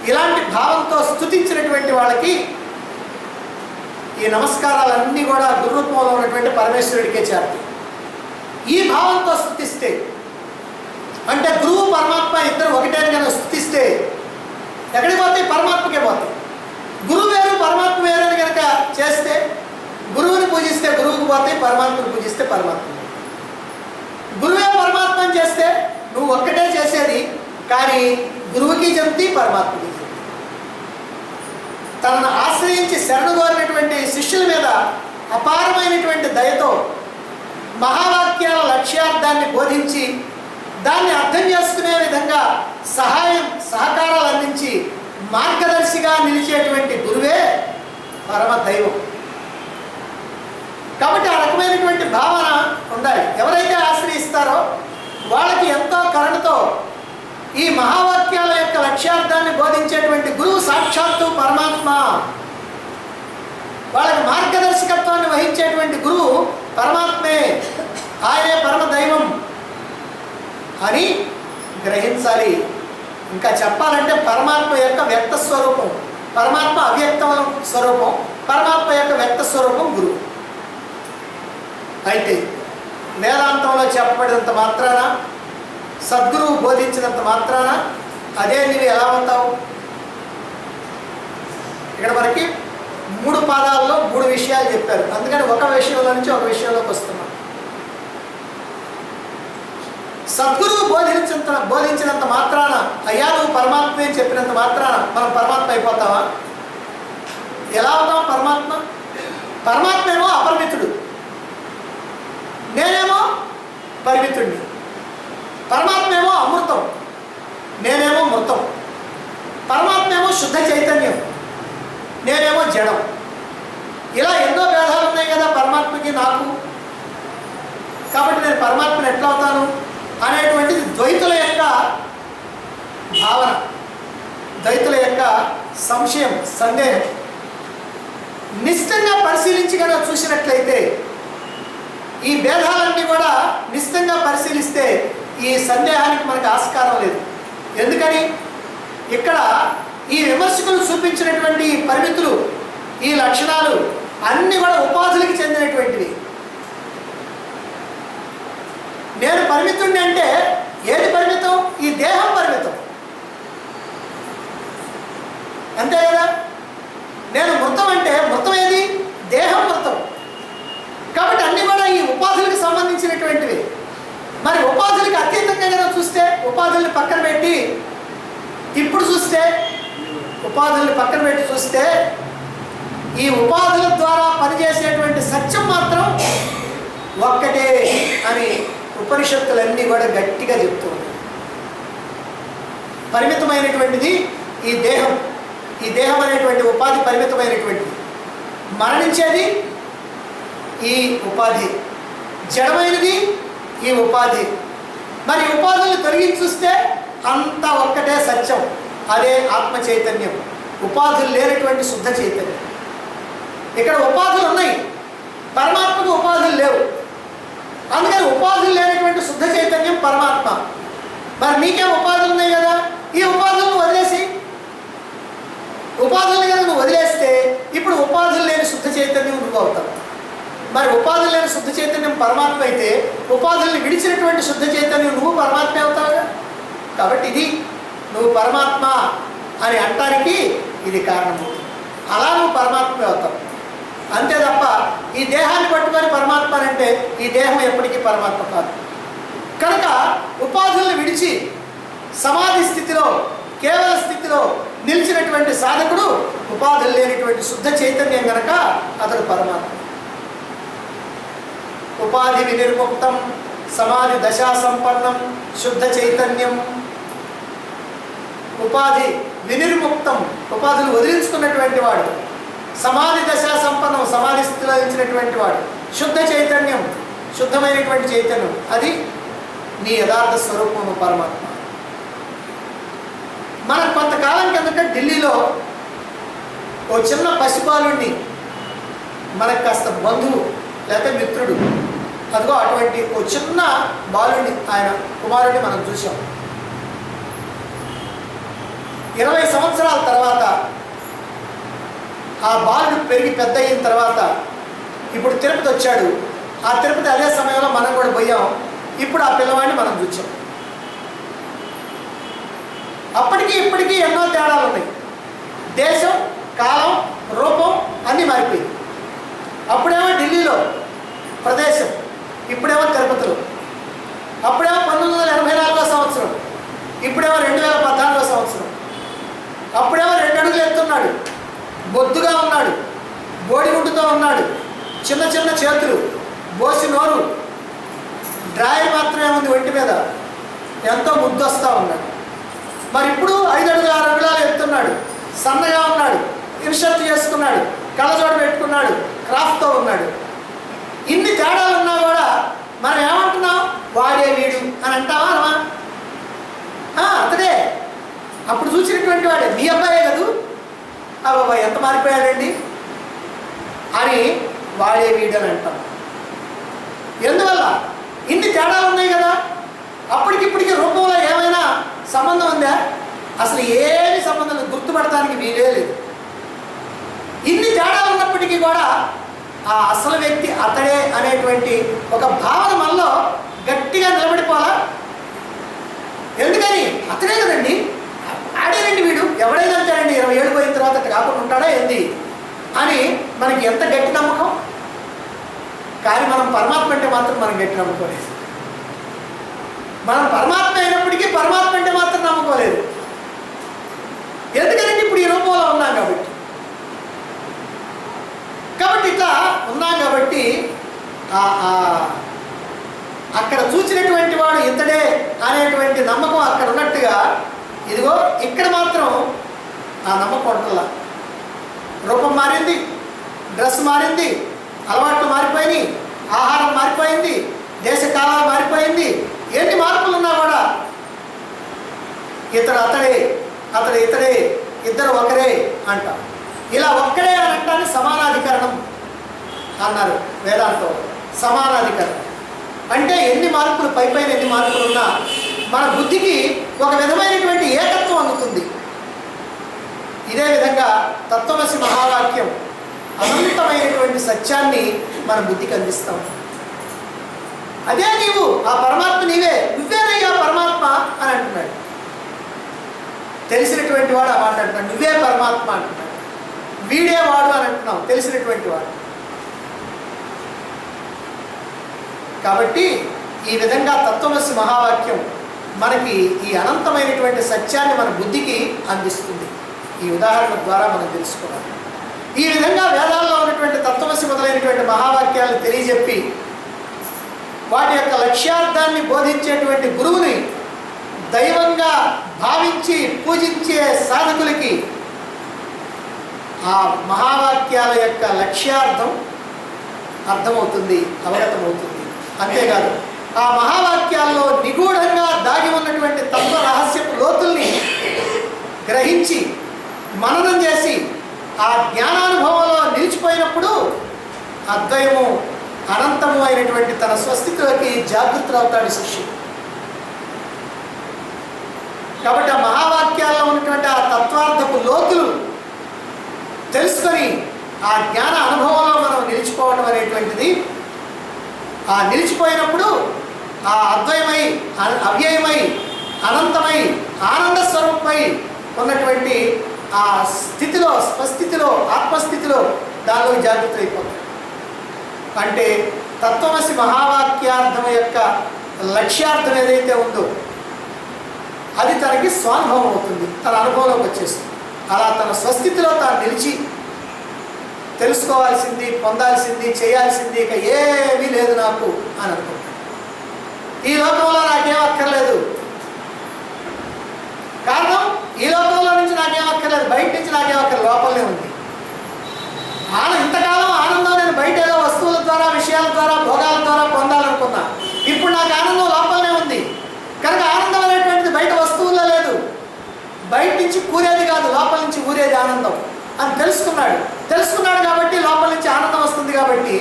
ఇలాంటి భావంతో స్తుతించినటువంటి వాళ్ళకి ఈ నమస్కారాలన్నీ కూడా గురు రూపంలో ఉన్నటువంటి పరమేశ్వరుడికే చేరుతాయి. ఈ భావంతో స్తుతిస్తే, అంటే గురువు పరమాత్మ ఇద్దరు ఒకటే కనుక స్తుతిస్తే ఎక్కడికి పోతాయి? పరమాత్మకే పోతాయి. గురువు వేరు పరమాత్మ వేరు అని కనుక చేస్తే, గురువుని పూజిస్తే గురువుకి పోతాయి, పరమాత్మని పూజిస్తే పరమాత్మ. గురువే పరమాత్మ అని చేస్తే నువ్వు ఒక్కటే చేసేది, కానీ గురువుకి చెప్తి, పరమాత్మకి చెప్తి. తనను ఆశ్రయించి శరణు కోరినటువంటి శిష్యుల మీద అపారమైనటువంటి దయతో మహావాక్యాల లక్ష్యార్థాన్ని బోధించి దాన్ని అర్థం చేసుకునే విధంగా సహాయం సహకారాలు అందించి మార్గదర్శిగా నిలిచేటువంటి గురువే పరమ దైవం. కాబట్టి ఆ రకమైనటువంటి భావన ఉండాలి. ఎవరైతే ఆశ్రయిస్తారో వాళ్ళకి ఎంతో కరుణతో ఈ మహావాక్యాల యొక్క లక్ష్యార్థాన్ని బోధించేటువంటి గురువు సాక్షాత్తు పరమాత్మ, వాళ్ళకి మార్గదర్శకత్వాన్ని వహించేటువంటి గురువు పరమాత్మే, ఆయనే పరమ దైవం అని గ్రహించాలి. ఇంకా చెప్పాలంటే పరమాత్మ యొక్క వ్యక్త స్వరూపం, పరమాత్మ అవ్యక్త స్వరూపం, పరమాత్మ యొక్క వ్యక్త స్వరూపం గురువు. అయితే వేదాంతంలో చెప్పబడినంత మాత్రాన, సద్గురువు బోధించినంత మాత్రాన అదే నీవు ఎలా ఉంటావు? ఇక్కడ మనకి 3 పాదాల్లో 3 విషయాలు చెప్పారు. అందుకని ఒక విషయంలో నుంచి ఒక విషయంలోకి వస్తున్నాం. సద్గురువు బోధించినంత మాత్రాన, అయ్యా నువ్వు పరమాత్మే చెప్పినంత మాత్రాన మనం పరమాత్మ అయిపోతావా? ఎలా అవుతాం పరమాత్మ? పరమాత్మ ఏమో అపరిమితుడు, నేనేమో పరిమితుడిని. పరమాత్మ ఏమో అమృతం, నేనేమో మృతం. పరమాత్మ ఏమో శుద్ధ చైతన్యం, నేనేమో జడం. ఇలా ఎన్నో భేదాలు ఉన్నాయి కదా పరమాత్మకి నాకు. కాబట్టి నేను పరమాత్మని ఎట్లా అవుతాను అనేటువంటిది ద్వైతుల యొక్క భావన, ద్వైతుల యొక్క సంశయం, సందేహం. నిశ్చితంగా పరిశీలించి కనుక చూసినట్లయితే, ఈ భేదాలన్నీ కూడా నిశ్చితంగా పరిశీలిస్తే ఈ సందేహానికి మనకు ఆస్కారం లేదు. ఎందుకని ఇక్కడ ఈ విమర్శకులు చూపించినటువంటి పరిమితులు, ఈ లక్షణాలు అన్నీ కూడా ఉపాధులకి చెందినటువంటివి. నేను పరిమితుడిని అంటే ఏది పరిమితం? ఈ దేహం పరిమితం, అంతే కదా. నేను మృతం అంటే మృతం ఏది? దేహం మృతం. కాబట్టి అన్నీ కూడా ఈ ఉపాధులకు సంబంధించినటువంటివి. మరి ఉపాధులకి అతీతంగా కనుక చూస్తే, ఉపాధుల్ని పక్కన పెట్టి ఇప్పుడు చూస్తే, ఉపాధుల్ని పక్కన పెట్టి చూస్తే ఈ ఉపాధుల ద్వారా పనిచేసేటువంటి సత్యం మాత్రం ఒక్కటే అని ఉపనిషత్తులన్నీ కూడా గట్టిగా చెప్తూ ఉన్నాయి. పరిమితమైనటువంటిది ఈ దేహం, ఈ దేహం అనేటువంటి ఉపాధి పరిమితమైనటువంటిది. మరణించేది ఈ ఉపాధి, జడమైనది ఈ ఉపాధి. మరి ఉపాధులను తొలగించి చూస్తే అంతా ఒక్కటే సత్యం, అదే ఆత్మ చైతన్యం, ఉపాధులు లేనటువంటి శుద్ధ చైతన్యం. ఇక్కడ ఉపాధులు ఉన్నాయి, పరమాత్మకు ఉపాధులు లేవు. అందుకని ఉపాధులు లేనటువంటి శుద్ధ చైతన్యం పరమాత్మ. మరి నీకేం ఉపాధులు ఉన్నాయి కదా, ఈ ఉపాధులను వదిలేసి, ఉపాధుల్ని కనుక నువ్వు వదిలేస్తే ఇప్పుడు ఉపాధులు లేని శుద్ధ చైతన్యం నువ్వు అవుతావు. మరి ఉపాధులు లేని శుద్ధ చైతన్యం పరమాత్మ అయితే, ఉపాధుల్ని విడిచినటువంటి శుద్ధ చైతన్యం నువ్వు పరమాత్మ అవుతావుగా. కాబట్టి ఇది నువ్వు పరమాత్మ అని అంటానికి ఇది కారణమవుతుంది. అలా నువ్వు పరమాత్మ అవుతావు, అంతే తప్ప ఈ దేహాన్ని పట్టుకొని పరమాత్మ అంటే ఈ దేహం ఎప్పటికీ పరమాత్మ కాదు. కనుక ఉపాధుల్ని విడిచి సమాధి స్థితిలో, కేవల స్థితిలో నిలిచినటువంటి సాధకుడు ఉపాధులు లేనిటువంటి శుద్ధ చైతన్యం కనుక అతడు పరమాత్మ. ఉపాధి వినిర్ముక్తం సమాధి దశా సంపన్నం శుద్ధ చైతన్యం. ఉపాధి వినిర్ముక్తం, ఉపాధులు వదిలించుకున్నటువంటి వాడు. సమాధి దశా సంపన్నం, సమాధి స్థితిలో ఇచ్చినటువంటి వాడు. శుద్ధ చైతన్యం, శుద్ధమైనటువంటి చైతన్యం, అది నీ యథార్థ స్వరూపము పరమాత్మ. మన కొంతకాలం కిందట ఢిల్లీలో ఓ చిన్న పసిబాలుడిని, మనకు కాస్త బంధువు లేకపోతే మిత్రుడు, అదిగో అటువంటి ఓ చిన్న బాలుడిని, ఆయన కుమారుడిని మనం చూసాం. 20 సంవత్సరాల తర్వాత ఆ బాలుడు పెరిగి పెద్ద అయిన తర్వాత ఇప్పుడు తిరుపతి వచ్చాడు. ఆ తిరుపతి అదే సమయంలో మనం కూడా పోయాం. ఇప్పుడు ఆ పిల్లవాడిని మనం చూసాం. అప్పటికి ఇప్పటికీ ఎన్నో తేడాలు ఉన్నాయి. దేశం, కాలం, రూపం అన్నీ మారిపోయింది. అప్పుడేమో ఢిల్లీలో ప్రదేశం, ఇప్పుడేమో తిరుపతిలో. అప్పుడేమో 1984వ సంవత్సరం, ఇప్పుడేమో 2014వ సంవత్సరం. అప్పుడేమో 2 అడుగులు ఎత్తున్నాడు, బొద్దుగా ఉన్నాడు, బోడిగుడ్డుతో ఉన్నాడు, చిన్న చిన్న చేతులు, బోసి నోరు, డ్రాయర్ మాత్రమే ఉంది ఒంటి మీద. ఎంతో ముద్దొస్తూ ఉన్నాడు. మరి ఇప్పుడు 5 అడుగుల 6 అంగుళాలు ఎత్తున్నాడు, సన్నగా ఉన్నాడు, ఇన్షర్ట్ చేసుకున్నాడు, కళ్ళజోడు పెట్టుకున్నాడు, క్రాఫ్ట్తో ఉన్నాడు. ఇన్ని తేడాలు ఉన్నా కూడా మనం ఏమంటున్నాం? వాడే వీడు అని అంటావా అనమా? అతడే అప్పుడు చూసినటువంటి వాడే, మీ అబ్బాయే కదూ, ఆ బాబాయ్ ఎంత మారిపోయాడండి అని వాడే వీడు అని అంటాం. ఎందువల్ల? ఇన్ని తేడాలు ఉన్నాయి కదా. అప్పటికిప్పటికి రూపంలో ఏమైనా సంబంధం ఉందా? అసలు ఏమి సంబంధం లేదు, గుర్తుపడటానికి వీలే లేదు. ఇన్ని తేడాలు ఉన్నప్పటికీ కూడా ఆ అసలు వ్యక్తి అతడే అనేటువంటి ఒక భావన మనలో గట్టిగా నిలబడిపోవాలా? ఎందుకని? అతడే కదండి, ఆడేనండి వీడు, ఎవడైనా అంటాడండి 20 ఏళ్ళు పోయిన తర్వాత కాకుండా ఉంటాడా ఏంది అని మనకి ఎంత గట్టి నమ్మకం. కానీ మనం పరమాత్మ అంటే మాత్రం మనం గట్టి నమ్ముకోలేదు. మనం పరమాత్మ అయినప్పటికీ పరమాత్మ అంటే మాత్రం నమ్ముకోలేదు. ఎందుకంటే ఇప్పుడు ఈ రూపంలో ఉన్నాం కాబట్టి ఇట్లా ఉన్నాం కాబట్టి అక్కడ చూసినటువంటి వాడు ఇతడే అనేటువంటి నమ్మకం అక్కడ ఉన్నట్టుగా ఇదిగో ఇక్కడ మాత్రం ఆ నమ్మకం ఉంటుందా. రూపం మారింది, డ్రెస్ మారింది, అలవాట్లు మారిపోయినాయి, ఆహారం మారిపోయింది, దేశ కాలాలు మారిపోయింది, ఎన్ని మార్పులు ఉన్నా కూడా ఇతడు అతడే, అతడు ఇతడే, ఇద్దరు ఒకరే అంటాం. ఇలా ఒక్కడే అని అంటాన్ని సమానాధికరణం అన్నారు వేదాంతం. సమానాధికరణం అంటే ఎన్ని మార్పులు పైన ఎన్ని మార్పులు ఉన్నా మన బుద్ధికి ఒక విధమైనటువంటి ఏకత్వం అందుతుంది. ఇదే విధంగా తత్వమసి మహావాక్యం అనంతమైనటువంటి సత్యాన్ని మన బుద్ధికి అందిస్తాం. అదే నీవు, ఆ పరమాత్మ నీవే, నువ్వేనయ్యా పరమాత్మ అని అంటున్నాడు. తెలిసినటువంటి వాడు ఆ మాట అంటున్నాడు, నువ్వే పరమాత్మ అంటున్నాడు. వీడే వాడు అని అంటున్నావు, తెలిసినటువంటి వాడు. కాబట్టి ఈ విధంగా తత్వమసి మహావాక్యం మనకి ఈ అనంతమైనటువంటి సత్యాన్ని మన బుద్ధికి అందిస్తుంది. ఈ ఉదాహరణ ద్వారా మనం తెలుసుకోవాలి. ఈ విధంగా వేదాల్లో ఉన్నటువంటి తత్వమసి మొదలైనటువంటి మహావాక్యాలను తెలియజెప్పి వాటి యొక్క లక్ష్యార్థాన్ని బోధించేటువంటి గురువుని దైవంగా భావించి పూజించే సాధకులకి ఆ మహావాక్యాల యొక్క లక్ష్యార్థం అర్థమవుతుంది, అవగతమవుతుంది. అంతేకాదు ఆ మహావాక్యాల్లో నిగూఢంగా దాగి ఉన్నటువంటి తత్వ రహస్యపు లోతుల్ని గ్రహించి మననం చేసి ఆ జ్ఞానానుభవంలో నిలిచిపోయినప్పుడు అద్వయము అనంతము అయినటువంటి తన స్వస్థితిలోకి జాగృతులవుతాడు శిష్యుడు. కాబట్టి ఆ మహావాక్యాల్లో ఉన్నటువంటి ఆ తత్వార్థపు లోతులు తెలుసుకొని ఆ జ్ఞాన అనుభవంలో మనం నిలిచిపోవడం అనేటువంటిది, ఆ నిలిచిపోయినప్పుడు ఆ అద్వయమై అవ్యయమై అనంతమై ఆనంద స్వరూపమై ఉన్నటువంటి ఆ స్థితిలో, స్వస్థితిలో, ఆత్మస్థితిలో దానిలో జాగృతి అయిపోతాయి. అంటే తత్వమసి మహావాక్యార్థం యొక్క లక్ష్యార్థం ఏదైతే ఉందో అది తనకి స్వానుభవం అవుతుంది, తన అనుభవంలోకి వచ్చేస్తుంది. అలా తన స్వస్థితిలో తాను నిలిచి తెలుసుకోవాల్సింది, పొందాల్సింది, చేయాల్సింది ఇక ఏమీ లేదు నాకు అని అనుకుంటాను. ఈ లోకంలో నాకేం అక్కర్లేదు. కారణం, ఈ లోకంలో నుంచి నాకేం అక్కర్లేదు, బయట నుంచి నాకేం అక్కర్లేదు, లోపలనే ఉంది. ఇంతకాలం ఆనందం నేను బయట ఏదో వస్తువుల ద్వారా, విషయాల ద్వారా, భోగాల ద్వారా పొందాలనుకున్నా. ఇప్పుడు నాకు ఆనందం లోపలనే ఉంది. కనుక ఆనందం అనేటువంటిది బయట వస్తువుల్లో లేదు, బయట నుంచి కూరేది కాదు, లోపల నుంచి ఊరేది ఆనందం అని తెలుసుకున్నాడు కాబట్టి లోపల నుంచి ఆనందం వస్తుంది. కాబట్టి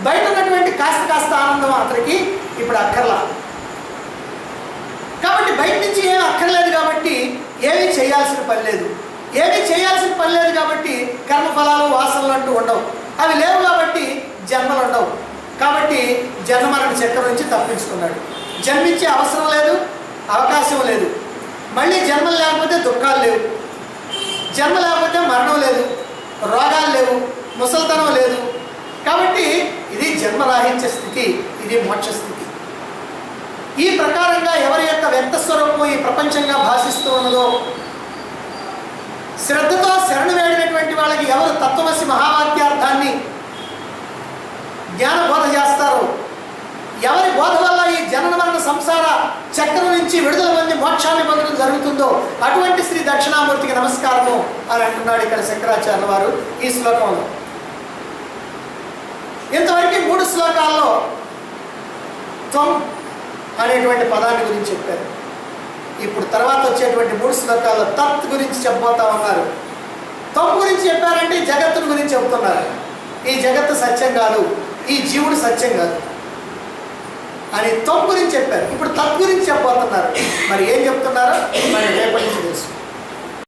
బయట ఉన్నటువంటి కాస్త ఆనందం అతనికి ఇప్పుడు అక్కర్లా. కాబట్టి బయట నుంచి ఏమి అక్కర్లేదు కాబట్టి ఏమీ చేయాల్సిన పని లేదు కాబట్టి కర్మఫలాలు, వాసనలు అంటూ ఉండవు. అవి లేవు కాబట్టి జన్మలు ఉండవు. కాబట్టి జన్మరణ చక్రం నుంచి తప్పించుకున్నాడు. జన్మించే అవసరం లేదు, అవకాశం లేదు. మళ్ళీ జన్మలు లేకపోతే దుఃఖాలు లేవు, జన్మ లేకపోతే మరణం లేదు, రోగాలు లేవు, ముసలితనం లేదు. కాబట్టి ఇది జన్మరాహిత్య స్థితి, ఇది మోక్ష స్థితి. ఈ ప్రకారంగా ఎవరి యొక్క వ్యక్త స్వరూపం ఈ ప్రపంచంగా భాషిస్తూ ఉన్నదో, శ్రద్ధతో శరణు వేడినటువంటి వాళ్ళకి ఎవరు తత్వమసి మహావాక్యార్థాన్ని జ్ఞాన బోధ చేస్తారో, ఎవరి బోధ వల్ల ఈ జనన మరణ సంసార చక్రం నుంచి విడుదల పొంది మోక్షాన్ని పొందడం జరుగుతుందో అటువంటి శ్రీ దక్షిణామూర్తికి నమస్కారము అని అంటున్నాడు ఇక్కడ శంకరాచార్య వారు ఈ శ్లోకంలో. ఇంతవరకు 3 శ్లోకాల్లో త్వం అనేటువంటి పదాన్ని గురించి చెప్పారు. ఇప్పుడు తర్వాత వచ్చేటువంటి 3 శ్లోకాల్లో తత్ గురించి చెప్పబోతా ఉన్నారు. త్వం గురించి చెప్పారంటే ఈ జగత్తుని గురించి చెబుతున్నారు. ఈ జగత్తు సత్యం కాదు, ఈ జీవుడు సత్యం కాదు అని త్వం గురించి చెప్పారు. ఇప్పుడు తత్ గురించి చెప్పబోతున్నారు. మరి ఏం చెప్తున్నారో మరి రేపటి నుంచి తెలుసు.